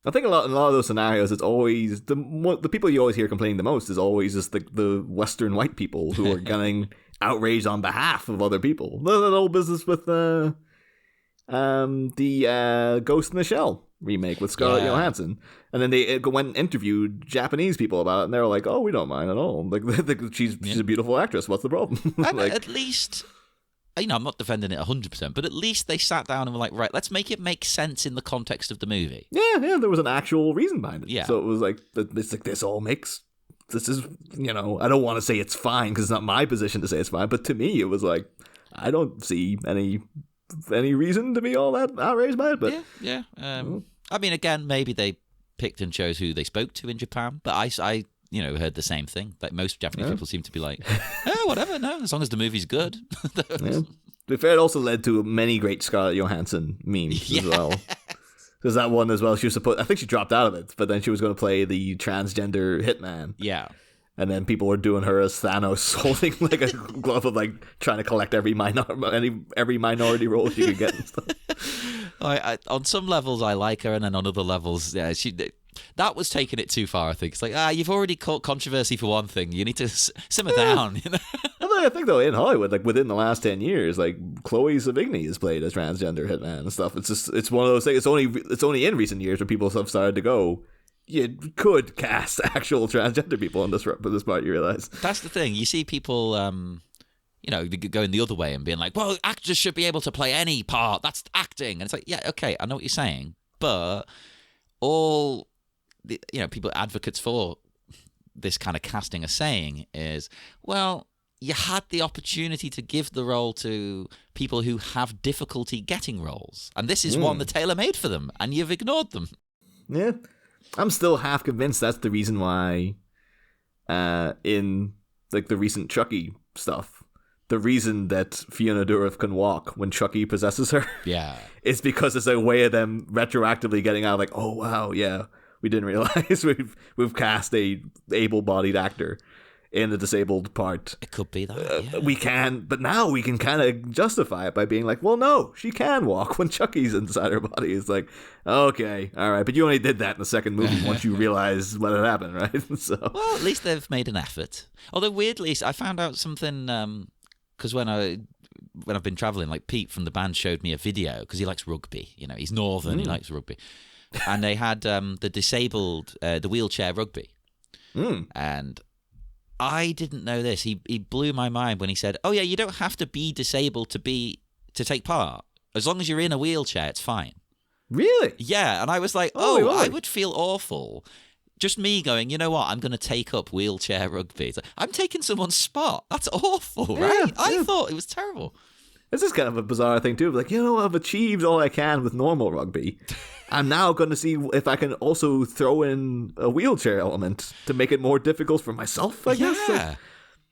I think in a lot of those scenarios, it's always the people you always hear complaining the most is always just the Western white people who are getting outraged on behalf of other people. The whole business with the Ghost in the Shell remake with Scarlett Johansson, and then they went and interviewed Japanese people about it, and they were like, "Oh, we don't mind at all. Like, she's a beautiful actress. What's the problem?" Like, at least. I'm not defending it 100%, but at least they sat down and were like, right, let's make it make sense in the context of the movie. Yeah, there was an actual reason behind it. Yeah. So it was like, this all makes, this is, I don't want to say it's fine because it's not my position to say it's fine, but to me, it was like, I don't see any reason to be all that outraged by it. But yeah. I mean, again, maybe they picked and chose who they spoke to in Japan, but I heard the same thing. Like, most Japanese people seem to be like, oh, whatever, no, as long as the movie's good. To be fair, it also led to many great Scarlett Johansson memes as well. There's that one as well. She was I think she dropped out of it, but then she was going to play the transgender hitman. Yeah. And then people were doing her as Thanos, holding like a glove of like trying to collect every minority role she could get and stuff. On some levels, I like her, and then on other levels, that was taking it too far, I think. It's like, you've already caught controversy for one thing. You need to simmer down, I think, though, in Hollywood, like, within the last 10 years, like, Chloe Sevigny has played as transgender hitman and stuff. It's one of those things. It's only in recent years where people have started to go, you could cast actual transgender people in this part, you realize. That's the thing. You see people, going the other way and being like, well, actors should be able to play any part. That's acting. And it's like, yeah, okay, I know what you're saying. But all people advocates for this kind of casting are saying is, well, you had the opportunity to give the role to people who have difficulty getting roles, and this is one that's tailor-made for them, and you've ignored them. Yeah, I'm still half convinced that's the reason why in like the recent Chucky stuff, the reason that Fiona Dourif can walk when Chucky possesses her is because it's a way of them retroactively getting out like, oh wow, yeah, we didn't realize we've cast a able-bodied actor in the disabled part. It could be that. But now we can kind of justify it by being like, well, no, she can walk when Chucky's inside her body. It's like, okay, all right, but you only did that in the second movie once you realize what had happened, right? So, well, at least they've made an effort. Although weirdly, I found out something because when I've been traveling, like Pete from the band showed me a video because he likes rugby. He's northern, he likes rugby, and they had the disabled, the wheelchair rugby, and I didn't know this. He blew my mind when he said, "Oh yeah, you don't have to be disabled to take part. As long as you're in a wheelchair, it's fine." Really? Yeah, and I was like, "Oh, really? I would feel awful." Just me going, you know what? I'm going to take up wheelchair rugby. It's like, I'm taking someone's spot. That's awful, right? Yeah. I thought it was terrible. This is kind of a bizarre thing too. Like, I've achieved all I can with normal rugby. I'm now going to see if I can also throw in a wheelchair element to make it more difficult for myself, I guess. Yeah.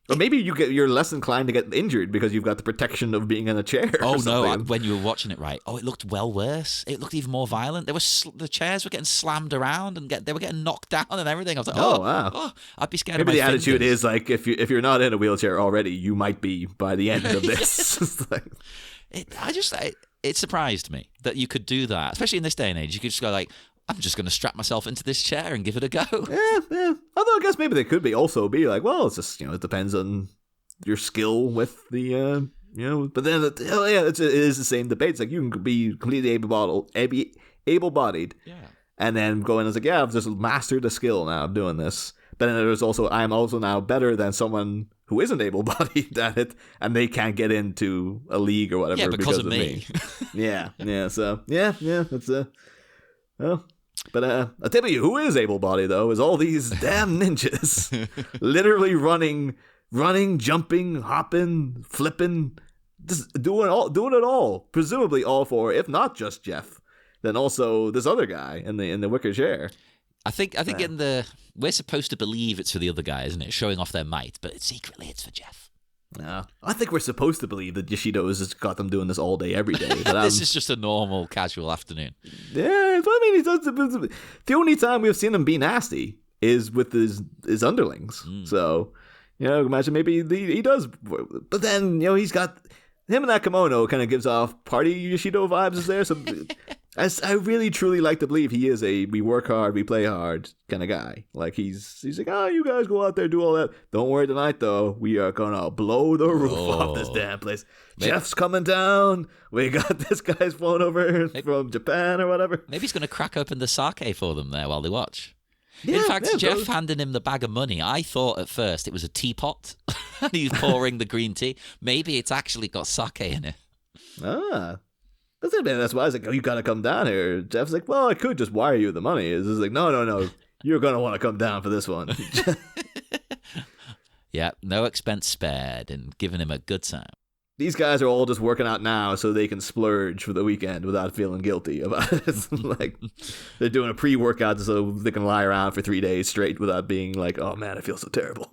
Or maybe you're less inclined to get injured because you've got the protection of being in a chair. Oh no! When you were watching it, right? Oh, it looked well worse. It looked even more violent. The chairs were getting slammed around and they were getting knocked down and everything. I was like, wow. I'd be scared. Maybe of my the attitude fingers. is like if you're not in a wheelchair already, you might be by the end of this. It surprised me that you could do that, especially in this day and age. You could just go like, I'm just going to strap myself into this chair and give it a go. Yeah. Although I guess maybe they could also be like, well, it's just, it depends on your skill with the, but then, it is the same debate. It's like you can be completely able-bodied, and then go in as like, yeah, I've just mastered the skill now of doing this. But then there's also, I'm also now better than someone who isn't able-bodied at it, and they can't get into a league or whatever because of me. yeah. So it's well. But I'll tell you who is able-bodied though is all these damn ninjas, literally running, jumping, hopping, flipping, just doing it all. Presumably all for, if not just Jeff, then also this other guy in the wicker chair. I think we're supposed to believe it's for the other guy, isn't it? Showing off their might, but secretly it's for Jeff. No, I think we're supposed to believe that Yashito has just got them doing this all day, every day. But this is just a normal, casual afternoon. Yeah, but I mean, the only time we've seen him be nasty is with his underlings. So, imagine maybe he does. But then, he's got him in that kimono kind of gives off party Yashito vibes is there. So I really, truly like to believe he is we work hard, we play hard kind of guy. Like he's like, oh, you guys go out there, do all that. Don't worry tonight, though. We are going to blow the roof off this damn place. Jeff's coming down. We got this guy's flown over from Japan or whatever. Maybe he's going to crack open the sake for them there while they watch. Yeah, in fact, Jeff handing him the bag of money, I thought at first it was a teapot and he's pouring the green tea. Maybe it's actually got sake in it. Ah. That's why I was like, oh, you got to come down here. Jeff's like, well, I could just wire you the money. It's like, no. You're going to want to come down for this one. Yeah, no expense spared and giving him a good time. These guys are all just working out now so they can splurge for the weekend without feeling guilty about it. Like, they're doing a pre-workout so they can lie around for 3 days straight without being like, oh man, I feel so terrible.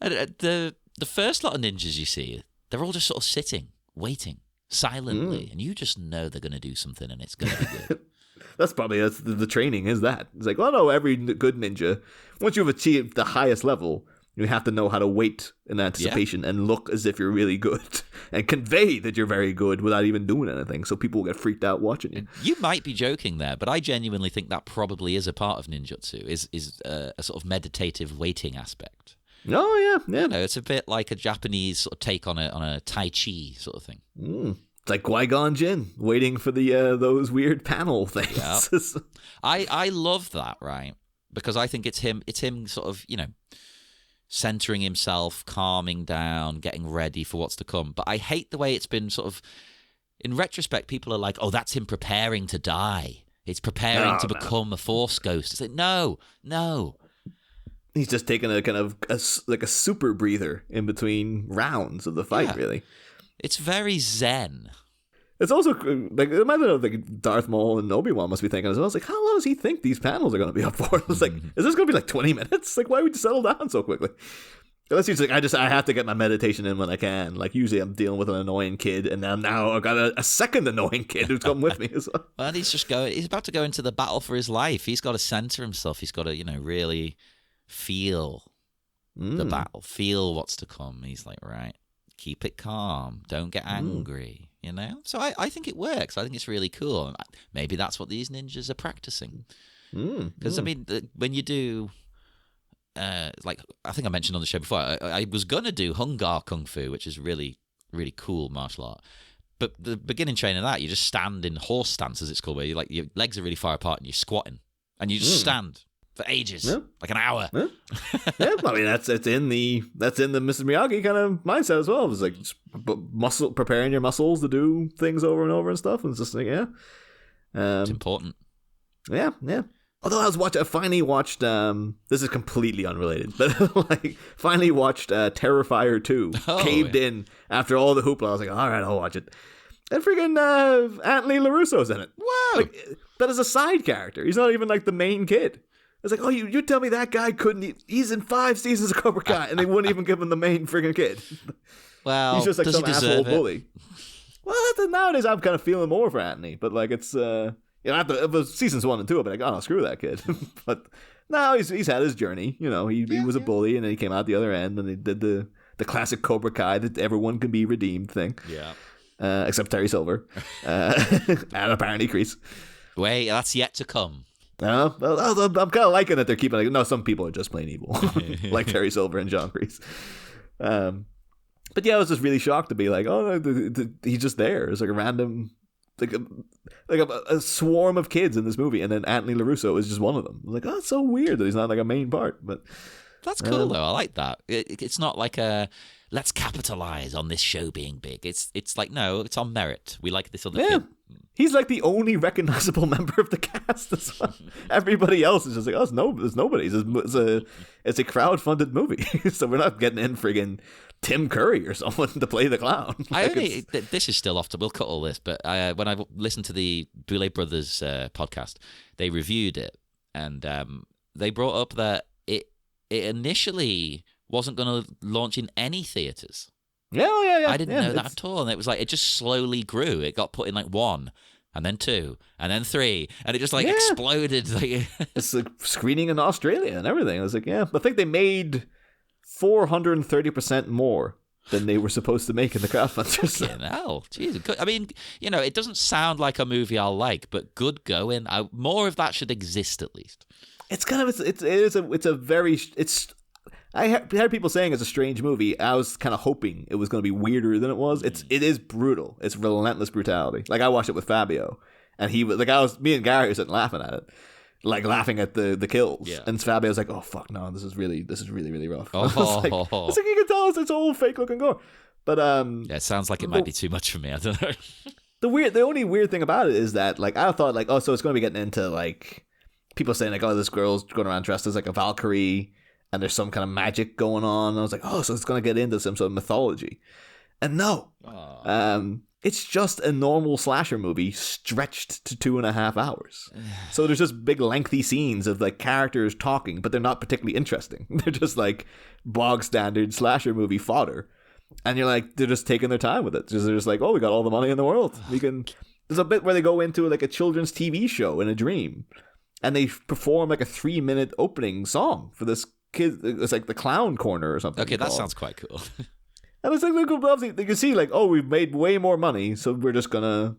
The first lot of ninjas you see, they're all just sort of sitting, waiting, silently, and you just know they're going to do something and it's going to be good. That's the training is that. It's like, well, no, every good ninja, once you've achieved the highest level, you have to know how to wait in anticipation and look as if you're really good and convey that you're very good without even doing anything, so people will get freaked out watching you. You might be joking there, but I genuinely think that probably is a part of ninjutsu, is a sort of meditative waiting aspect. Oh, yeah. It's a bit like a Japanese sort of take on a Tai Chi sort of thing. It's like Qui-Gon Jinn, waiting for those weird panel things. Yeah. I love that, right? Because I think it's him sort of, centering himself, calming down, getting ready for what's to come. But I hate the way it's been sort of, in retrospect, people are like, oh, that's him preparing to die. It's preparing to become a Force ghost. It's like, no. He's just taking a kind of a super breather in between rounds of the fight, really. It's very zen. It's also like, imagine like Darth Maul and Obi-Wan must be thinking as well. It's like, how long does he think these panels are going to be up for? It's like, is this going to be like 20 minutes? Like, why would you settle down so quickly? Unless he's like, I have to get my meditation in when I can. Like, usually I'm dealing with an annoying kid, and now I've got a second annoying kid who's come with me as well. Well, he's about to go into the battle for his life. He's got to center himself. He's got to, really feel the battle, feel what's to come. He's like, right, keep it calm. Don't get angry. So I think it works. I think it's really cool. Maybe that's what these ninjas are practicing. Because, I mean, when you do, like, I think I mentioned on the show before, I was going to do Hungar Kung Fu, which is really, really cool martial art. But the beginning training of that, you just stand in horse stance, as it's called, where your legs are really far apart and you're squatting. And you just stand for ages, like an hour. I mean, that's in the Mrs. Miyagi kind of mindset as well. It's like preparing your muscles to do things over and over and stuff. And it's just like, it's important. Yeah. Although I finally watched, this is completely unrelated, but finally watched Terrifier 2, caved in after all the hoopla. I was like, all right, I'll watch it. And freaking Anthony LaRusso's in it. Wow. But as a side character, he's not even like the main kid. It's like, oh, you tell me that guy couldn't, he's in 5 seasons of Cobra Kai, and they wouldn't even give him the main friggin' kid. Well, he's just like some asshole bully. Well, nowadays I'm kind of feeling more for Anthony, but like it's, it was seasons 1 and 2, I'd be like, oh, screw that kid. But now he's had his journey. He was a bully, and then he came out the other end, and he did the classic Cobra Kai that everyone can be redeemed thing. Yeah. Except Terry Silver, and apparently Kreese. Wait, that's yet to come. I'm kind of liking that they're keeping some people are just plain evil, like Terry Silver and John Kreese. But yeah, I was just really shocked to be like, oh, he's just there. It's like a random, like a swarm of kids in this movie, and then Anthony LaRusso is just one of them. I was like, oh, it's so weird that he's not like a main part. But That's cool though. I like that. It's not like a let's capitalize on this show being big. It's like, no, it's on merit. We like this other kid. He's like the only recognizable member of the cast as well. Everybody else is just like, oh, there's nobody. It's a crowd-funded movie, so we're not getting in friggin' Tim Curry or someone to play the clown. This is still off to. We'll cut all this, but when I listened to the Boulet Brothers podcast, they reviewed it, and they brought up that it initially wasn't going to launch in any theaters. Yeah. I didn't know that at all, and it was like it just slowly grew. It got put in like 1, and then 2, and then 3, and it just like exploded. Like it's like screening in Australia and everything. I was like, I think they made 430% more than they were supposed to make in the crowdfunders. Fucking hell, Jesus! I mean, it doesn't sound like a movie I'll like, but good going. More of that should exist at least. It's kind of I heard people saying it's a strange movie. I was kind of hoping it was going to be weirder than it was. It is brutal. It's relentless brutality. Like I watched it with Fabio, and he was like, me and Gary were sitting laughing at it, like laughing at the kills. Yeah. And Fabio was like, "Oh fuck no, this is really really rough." I was like, you can tell it's all fake looking gore. But it sounds like it might be too much for me. I don't know. The only weird thing about it is that like I thought like, oh, so it's going to be getting into like people saying like, oh, this girl's going around dressed as like a Valkyrie. And there's some kind of magic going on. And I was like, oh, so it's going to get into some sort of mythology. And no. It's just a normal slasher movie stretched to 2.5 hours. So there's just big lengthy scenes of like characters talking, but they're not particularly interesting. They're just like bog standard slasher movie fodder. And you're like, they're just taking their time with it. They're just like, oh, we got all the money in the world. There's a bit where they go into like a children's TV show in a dream. And they perform like a 3-minute opening song for this kid. It's like the Clown Corner or something. Okay, that sounds quite cool. And it's like they can see like, oh, we've made way more money, so we're just gonna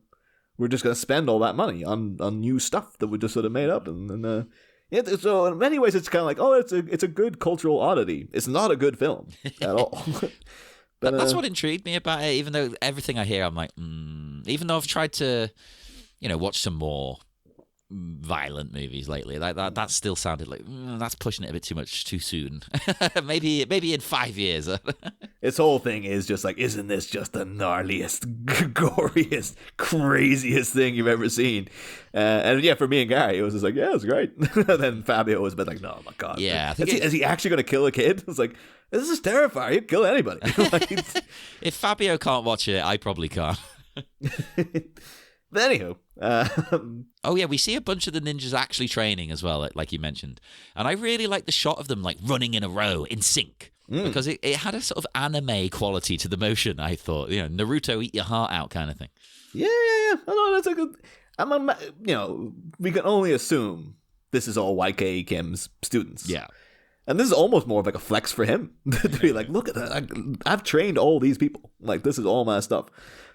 spend all that money on new stuff that we just sort of made up, so in many ways it's kind of like, oh, it's a good cultural oddity. It's not a good film at all. But that's what intrigued me about it. Even though everything I hear, I'm like, even though I've tried to, watch some more violent movies lately, that still sounded like that's pushing it a bit too soon. maybe in 5 years. Its whole thing is just like, isn't this just the gnarliest, goriest, craziest thing you've ever seen? And yeah, for me and Gary, it was just like, yeah, it's great. And then Fabio was a bit like, no, my God, yeah, is he actually going to kill a kid? It's like, this is terrifying. He'd kill anybody. If Fabio can't watch it, I probably can't. But anywho, oh yeah, we see a bunch of the ninjas actually training as well, like you mentioned, and I really like the shot of them like running in a row in sync because it had a sort of anime quality to the motion. I thought, Naruto eat your heart out kind of thing. Yeah. No, that's a good. We can only assume this is all YK Kim's students. Yeah. And this is almost more of like a flex for him to be like, look at that. I've trained all these people. Like, this is all my stuff.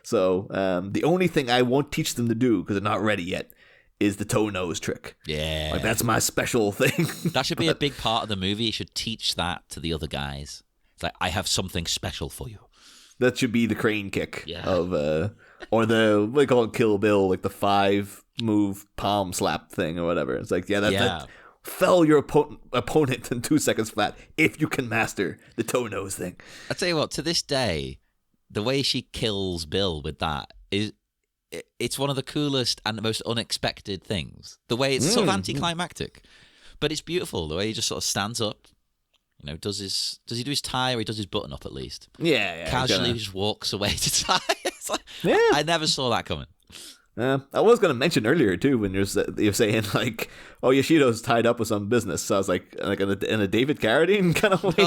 So the only thing I won't teach them to do, because they're not ready yet, is the toe nose trick. Yeah. Like, that's my special thing. That should be a big part of the movie. You should teach that to the other guys. It's like, I have something special for you. That should be the crane kick of, or the, what do you call it, Kill Bill, like the 5-move palm slap thing or whatever. It's like, that fell your opponent in 2 seconds flat if you can master the toe nose thing. I tell you what, to this day, the way she kills Bill with that it's one of the coolest and the most unexpected things. The way it's sort of anticlimactic, but it's beautiful. The way he just sort of stands up, does he do his tie, or he does his button up at least? Yeah. Casually just walks away to tie. It's like, I never saw that coming. I was going to mention earlier too when you're saying like, oh, Yashito's tied up with some business. So I was like in a David Carradine kind of way.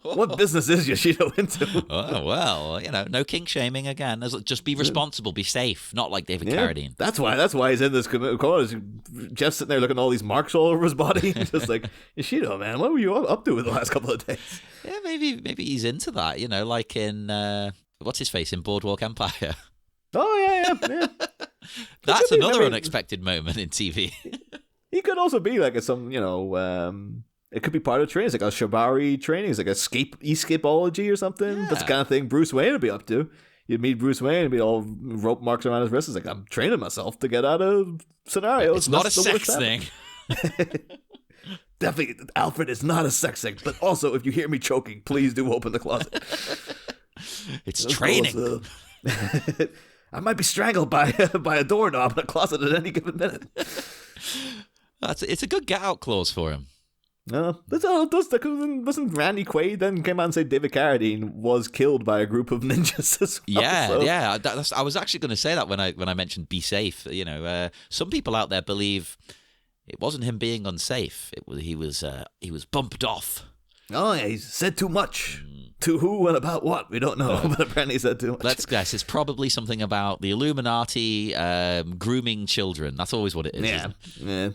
What business is Yashito into? Oh well, no kink shaming again. Just be responsible, be safe, not like David Carradine. That's why he's in this corner. Jeff's sitting there looking at all these marks all over his body, just like, Yashito, man, what were you up to in the last couple of days? Yeah, maybe he's into that. Like in what's his face in Boardwalk Empire. Oh, yeah. That's another unexpected moment in TV. He could also be like it could be part of training. It's like a Shibari training. It's like escapology or something. Yeah. That's the kind of thing Bruce Wayne would be up to. You'd meet Bruce Wayne and be all rope marks around his wrists. It's like, I'm training myself to get out of scenarios. It's not a sex thing. Definitely, Alfred is not a sex thing. But also, if you hear me choking, please do open the closet. It's training. I might be strangled by a doorknob in a closet at any given minute. It's a good get out clause for him. No, that's all it does. Wasn't Randy Quaid then came out and said David Carradine was killed by a group of ninjas as well? Yeah. I was actually going to say that when I mentioned be safe. Some people out there believe it wasn't him being unsafe. He was bumped off. Oh, yeah, he said too much. To who and about what? We don't know, but apparently he said too much. Let's guess. It's probably something about the Illuminati grooming children. That's always what it is. Yeah.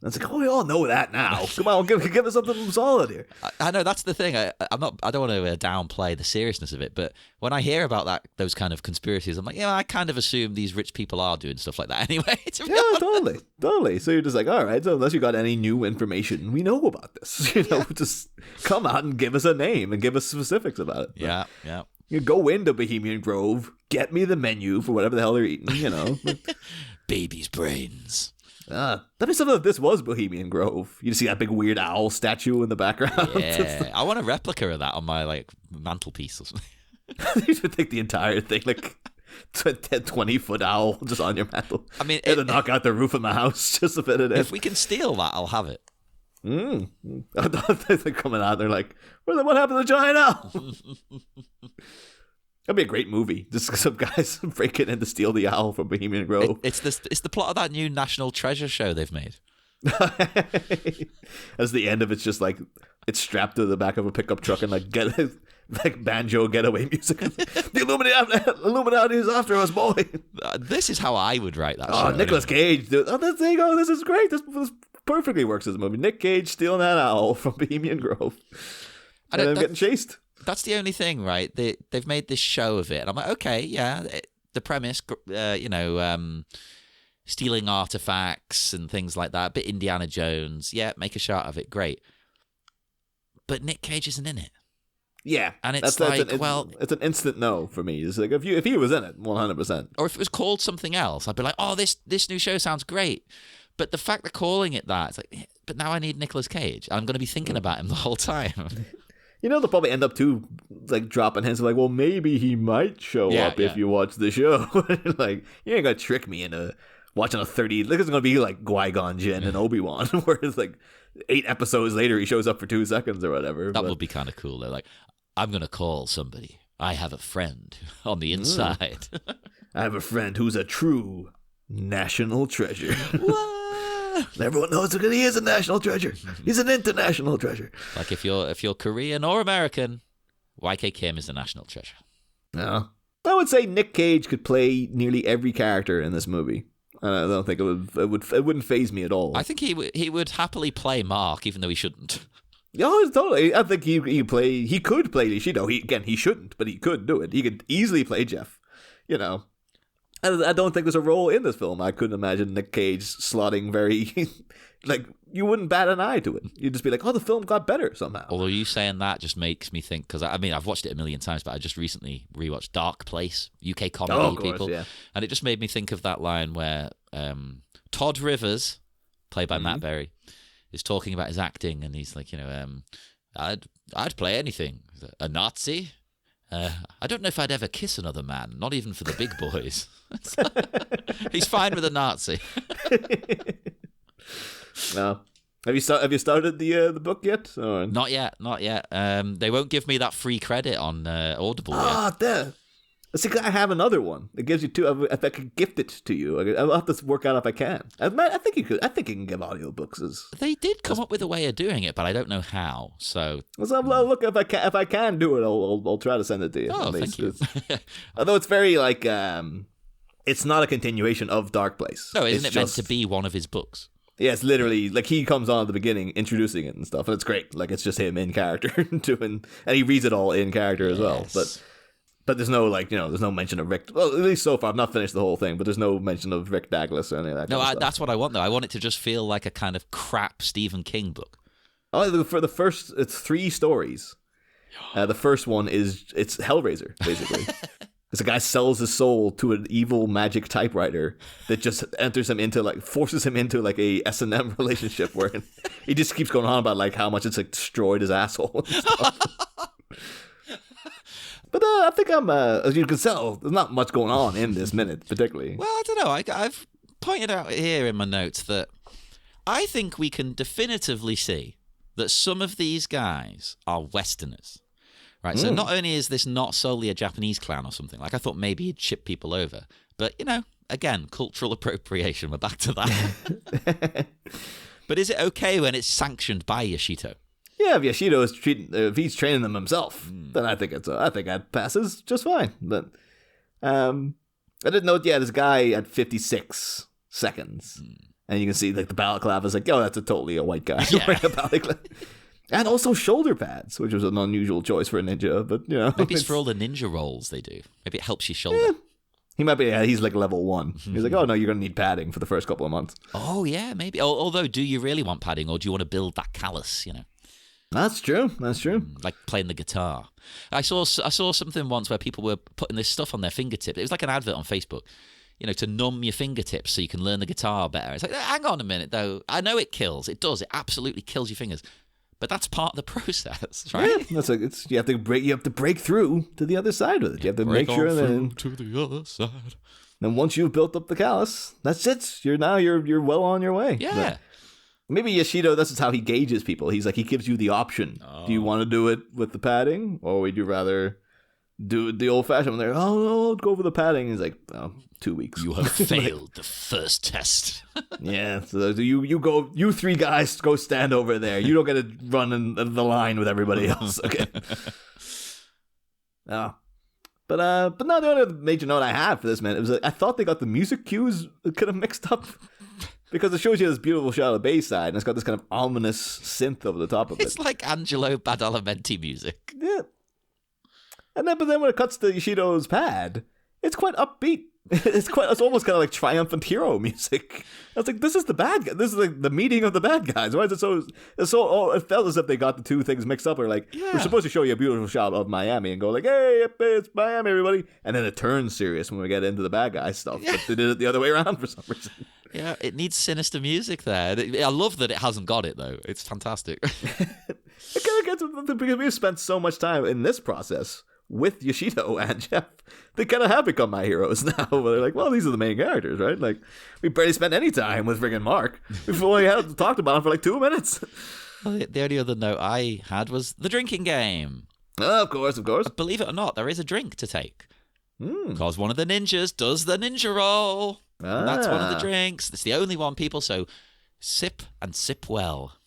It's like, we all know that now. Come on, give us something solid here. I know that's the thing. I don't want to downplay the seriousness of it, but when I hear about those kind of conspiracies, I'm like, I kind of assume these rich people are doing stuff like that anyway. Totally. So you're just like, all right. So unless you got any new information, we know about this. Just come out and give us a name and give us specifics about it. Yeah. You go into Bohemian Grove, get me the menu for whatever the hell they're eating. Baby's brains. That'd be something if this was Bohemian Grove. You see that big weird owl statue in the background. Yeah, I want a replica of that on my mantelpiece or something. You should take the entire thing, 20-foot owl just on your mantle. I mean, to knock out the roof of my house just to fit it in. If we can steal that, I'll have it. They're coming out. They're like, "What happened to the giant owl?" That'd be a great movie. Just some guys breaking in to steal the owl from Bohemian Grove. It's the plot of that new National Treasure show they've made. As the end of it's just it's strapped to the back of a pickup truck and banjo getaway music. The Illuminati is after us, boy. This is how I would write that. Oh, Nicolas Cage, dude. Oh, there you go. This is great. This perfectly works as a movie. Nick Cage stealing that owl from Bohemian Grove, and then getting chased. That's the only thing, right? They've made this show of it, and I'm like, okay, yeah, the premise, stealing artifacts and things like that, a bit Indiana Jones, yeah, make a shot of it, great. But Nick Cage isn't in it. Yeah, and it's it's an instant no for me. It's like if he was in it, 100%. Or if it was called something else, I'd be like, oh, this new show sounds great. But the fact they're calling it that, it's like, but now I need Nicolas Cage. I'm going to be thinking about him the whole time. They'll probably end up too, dropping hints well, maybe he might show up if you watch the show. You ain't gonna trick me into watching a 30. It's gonna be like Qui-Gon Jinn and Obi-Wan, where it's 8 episodes later he shows up for 2 seconds or whatever. That would be kind of cool though. I'm gonna call somebody. I have a friend on the inside. I have a friend who's a true national treasure. What? Everyone knows that he is a national treasure. He's an international treasure. If you're Korean or American, YK Kim is a national treasure. No, I would say Nick Cage could play nearly every character in this movie. I don't think it wouldn't faze me at all. I think he would happily play Mark, even though he shouldn't. Yeah, totally. I think he could play Yashito. He shouldn't, but he could do it. He could easily play Jeff. I don't think there's a role in this film I couldn't imagine Nick Cage slotting very... you wouldn't bat an eye to it. You'd just be like, oh, the film got better somehow. Although you saying that just makes me think... Because, I've watched it a million times, but I just recently rewatched Dark Place, UK comedy people. Yeah. And it just made me think of that line where Todd Rivers, played by Matt Berry, is talking about his acting, and he's like, I'd play anything. A Nazi? I don't know if I'd ever kiss another man, not even for the big boys. He's fine with a Nazi. No. Have you started the book yet? Or? Not yet. They won't give me that free credit on Audible yet. There. See, I have another one. It gives you 2. If I could gift it to you, I'll have to work out if I can. I think you could. I think you can give audiobooks. They did come up with a way of doing it, but I don't know how. So look, if I can do it, I'll try to send it to you. Oh, thank you. Although it's very it's not a continuation of Dark Place. No, isn't it meant to be one of his books? Yeah, it's literally he comes on at the beginning introducing it and stuff, and it's great. It's just him in character doing, and he reads it all in character as well. But there's no there's no mention of Rick. Well, at least so far, I've not finished the whole thing, but there's no mention of Rick Douglas or any of that. No, kind of stuff. That's what I want though. I want it to just feel like a kind of crap Stephen King book. Oh, for the first, it's 3 stories. The first one it's Hellraiser, basically. This guy sells his soul to an evil magic typewriter that just forces him into like a S&M relationship where he just keeps going on about like how much it's like destroyed his asshole and stuff. But I think as you can tell, there's not much going on in this minute, particularly. Well, I don't know. I've pointed out here in my notes that I think we can definitively see that some of these guys are Westerners. Right, so not only is this not solely a Japanese clown or something, like I thought maybe he'd ship people over, but, again, cultural appropriation, we're back to that. But is it okay when it's sanctioned by Yashito? Yeah, if Yashito is if he's training them himself, then I think that passes just fine. But I didn't know, this guy at 56 seconds, and you can see like the balaclava is like, that's a white guy wearing a balaclava. And also shoulder pads, which was an unusual choice for a ninja, but maybe it's for all the ninja rolls they do. Maybe it helps your shoulder. He might be. He's like level 1. He's like, oh no, you're gonna need padding for the first couple of months. Oh yeah, maybe. Although, do you really want padding, or do you want to build that callus? That's true. Like playing the guitar. I saw something once where people were putting this stuff on their fingertips. It was like an advert on Facebook. To numb your fingertips so you can learn the guitar better. It's like, hang on a minute though. I know it kills. It does. It absolutely kills your fingers. But that's part of the process, right? Yeah, you have to break through to the other side with it. You have to make sure that to the other side. And once you've built up the callus, that's it. You're well on your way. Yeah. But maybe Yashito, this is how he gauges people. He's like, he gives you the option. Do you want to do it with the padding, or would you rather do it the old-fashioned? They're no, go for the padding. He's like, 2 weeks. You have failed the first test. Yeah, so you 3 guys go stand over there. You don't get to run in the line with everybody else. Okay. But no, the only major note I have for this minute was I thought they got the music cues kind of mixed up. Because it shows you this beautiful shot of Bayside, and it's got this kind of ominous synth over the top of it. It's like Angelo Badalamenti music. Yeah. But then when it cuts to Yashito's pad, it's quite upbeat. It's almost kind of like triumphant hero music. I was like, this is the bad guy. This is like the meeting of the bad guys. Why is it so? It felt as if they got the two things mixed up. Or like, we're supposed to show you a beautiful shot of Miami and go like, hey, it's Miami, everybody. And then it turns serious when we get into the bad guy stuff. Yeah. But they did it the other way around for some reason. Yeah, it needs sinister music there. I love that it hasn't got it though. It's fantastic. It kind of gets because we've spent so much time in this process with Yashito and Jeff. They kind of have become my heroes now. Where they're like, well, these are the main characters, right? Like, we barely spent any time with friggin' Mark. We've only talked about him for like 2 minutes. Well, the only other note I had was the drinking game. Oh, of course. Believe it or not, there is a drink to take. Because one of the ninjas does the ninja roll. And that's one of the drinks. It's the only one, people, so sip and sip well.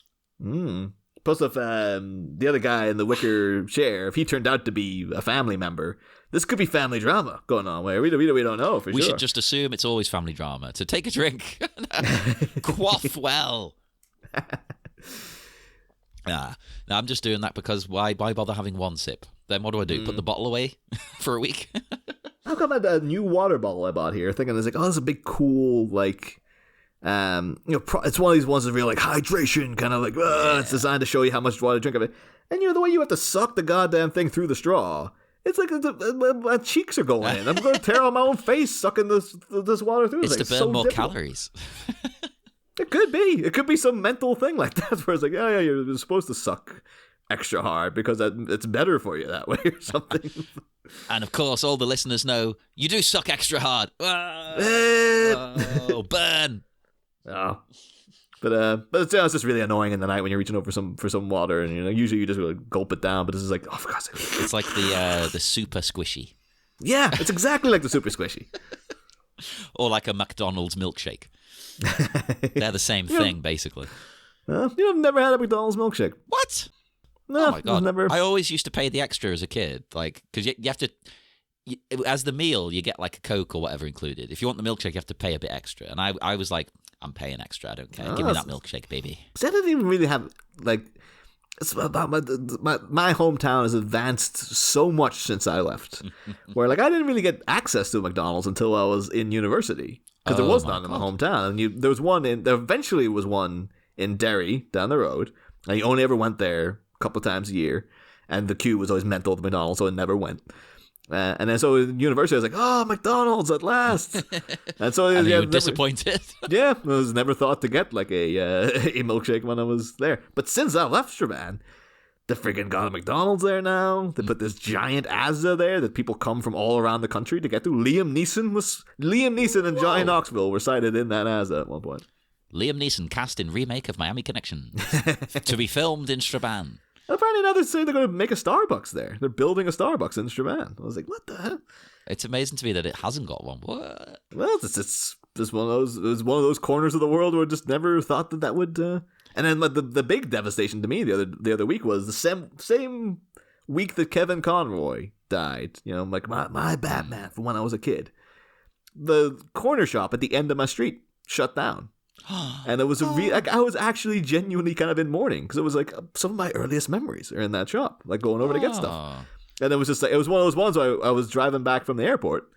Plus, if the other guy in the wicker chair, if he turned out to be a family member, this could be family drama going on where we don't know for sure. We should just assume it's always family drama. To take a drink, quaff well. Now I'm just doing that because why bother having one sip? Then what do I do? Put the bottle away for a week? How come that new water bottle I bought here? Thinking it's like, this is a big cool like. It's one of these ones that's real like hydration, kind of like it's designed to show you how much water to drink of it. And the way you have to suck the goddamn thing through the straw, it's like my cheeks are going in. I'm going to tear on my own face sucking this water through. It's to burn more calories. It could be some mental thing like that where it's like, you're supposed to suck extra hard because it's better for you that way or something. And of course, all the listeners know you do suck extra hard. Burn. Oh. But it's just really annoying in the night when you're reaching over for some water and usually you just really gulp it down, but this is like, for God's sake. It's like the super squishy. Yeah, it's exactly like the super squishy. Or like a McDonald's milkshake. They're the same thing, basically. I've never had a McDonald's milkshake. What? No, oh my God. Never. I always used to pay the extra as a kid, like because you have to. As the meal, you get like a Coke or whatever included. If you want the milkshake, you have to pay a bit extra. And I was like, I'm paying extra. I don't care. Give me that milkshake, baby. See, I didn't even really have like. It's about my hometown has advanced so much since I left, where like I didn't really get access to McDonald's until I was in university because there was none in my hometown. And there eventually was one in Derry down the road, and you only ever went there a couple of times a year, and the queue was always mental at the McDonald's, so it never went. And then so University was like, oh, McDonald's at last. And so and you were disappointed. Yeah, I was never thought to get like a milkshake when I was there. But since I left Strabane, they freaking got a McDonald's there now. They put this giant Asda there that people come from all around the country to get to. Liam Neeson and Johnny Knoxville were cited in that Asda at one point. Liam Neeson cast in remake of Miami Connection to be filmed in Strabane. Apparently now they're saying they're going to make a Starbucks there. They're building a Starbucks in Strabane. I was like, what the hell? It's amazing to me that it hasn't got one. What? Well, it's just one of those. It was one of those corners of the world where I just never thought that would. And then the big devastation to me the other week was the same week that Kevin Conroy died. You know, like my Batman from when I was a kid. The corner shop at the end of my street shut down. And it was I was actually genuinely kind of in mourning because it was like some of my earliest memories are in that shop, like going over to get stuff. And it was just like, it was one of those ones where I was driving back from the airport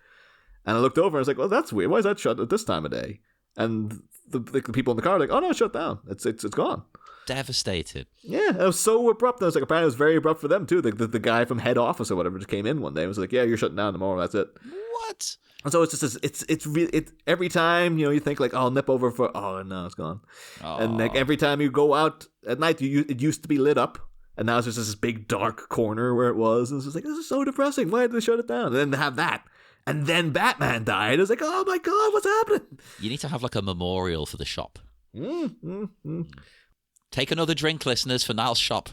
and I looked over and I was like, well, that's weird. Why is that shut at this time of day? And the people in the car were like, oh no, it's shut down. It's gone. Devastated. Yeah, it was so abrupt. I was like, apparently it was very abrupt for them too. The guy from head office or whatever just came in one day and was like, yeah, you're shutting down tomorrow. That's it. What? And so it's just it's really every time you think like, oh, I'll nip over for, oh no, it's gone. And like every time you go out at night, it used to be lit up, and now it's just this big dark corner where it was. And it's just like, this is so depressing. Why did they shut it down? And then to have that, and then Batman died. It's like, oh my god, what's happening? You need to have like a memorial for the shop. Take another drink, listeners, for Niall's shop.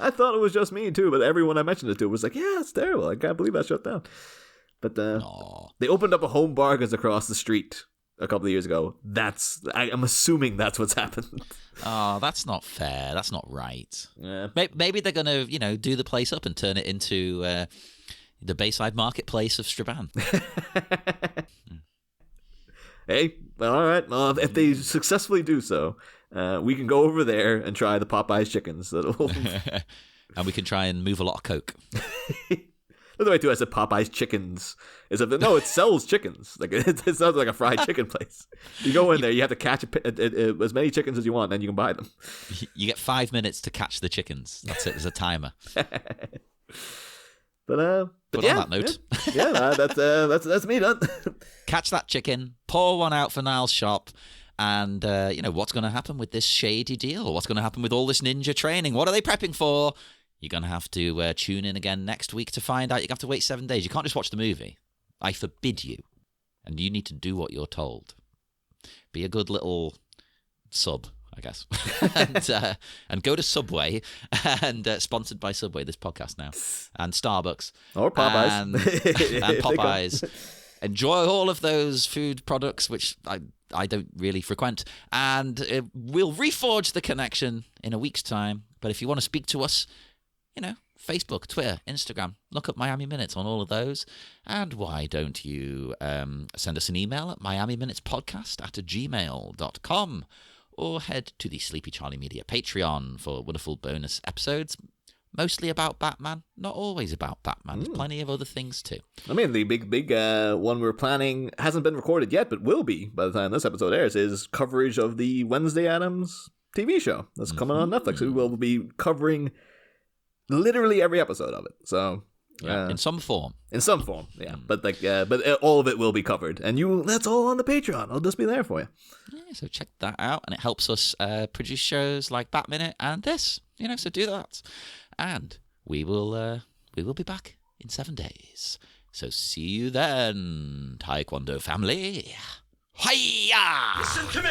I thought it was just me too, but everyone I mentioned it to was like, yeah, it's terrible. I can't believe that shut down. But they opened up a Home Bargains across the street a couple of years ago. I'm assuming that's what's happened. Oh, that's not fair. That's not right. Yeah. Maybe they're going to, do the place up and turn it into the Bayside marketplace of Strabane. Hey, well, all right. Well, if they successfully do so, we can go over there and try the Popeyes chickens. And we can try and move a lot of coke. By the way, too, I said Popeyes chickens. No, it sells chickens. Like it sounds like a fried chicken place. You go in there, you have to catch as many chickens as you want, and you can buy them. You get 5 minutes to catch the chickens. That's it. There's a timer. But on that note, that's me done. Catch that chicken, pour one out for Niall's shop, and what's going to happen with this shady deal? What's going to happen with all this ninja training? What are they prepping for? You're going to have to tune in again next week to find out. You have to wait 7 days. You can't just watch the movie. I forbid you. And you need to do what you're told. Be a good little sub, I guess. and go to Subway, and sponsored by Subway, this podcast now, and Starbucks. Or Popeyes. And Popeyes. Enjoy all of those food products, which I don't really frequent. And we'll reforge the connection in a week's time. But if you want to speak to us, Facebook, Twitter, Instagram, look up Miami Minutes on all of those. And why don't you send us an email at miamiminutespodcast@gmail.com, or head to the Sleepy Charlie Media Patreon for wonderful bonus episodes, mostly about Batman, not always about Batman. There's plenty of other things too. I mean, the big one we're planning hasn't been recorded yet, but will be by the time this episode airs, is coverage of the Wednesday Addams TV show that's coming on Netflix. We will be covering literally every episode of it. So in some form. Yeah. But all of it will be covered, and that's all on the Patreon. I'll just be there for you. Yeah, so check that out, and it helps us produce shows like Bat Minute and this. So do that, and we will be back in 7 days. So see you then, Taekwondo family. Hiya! Listen to me.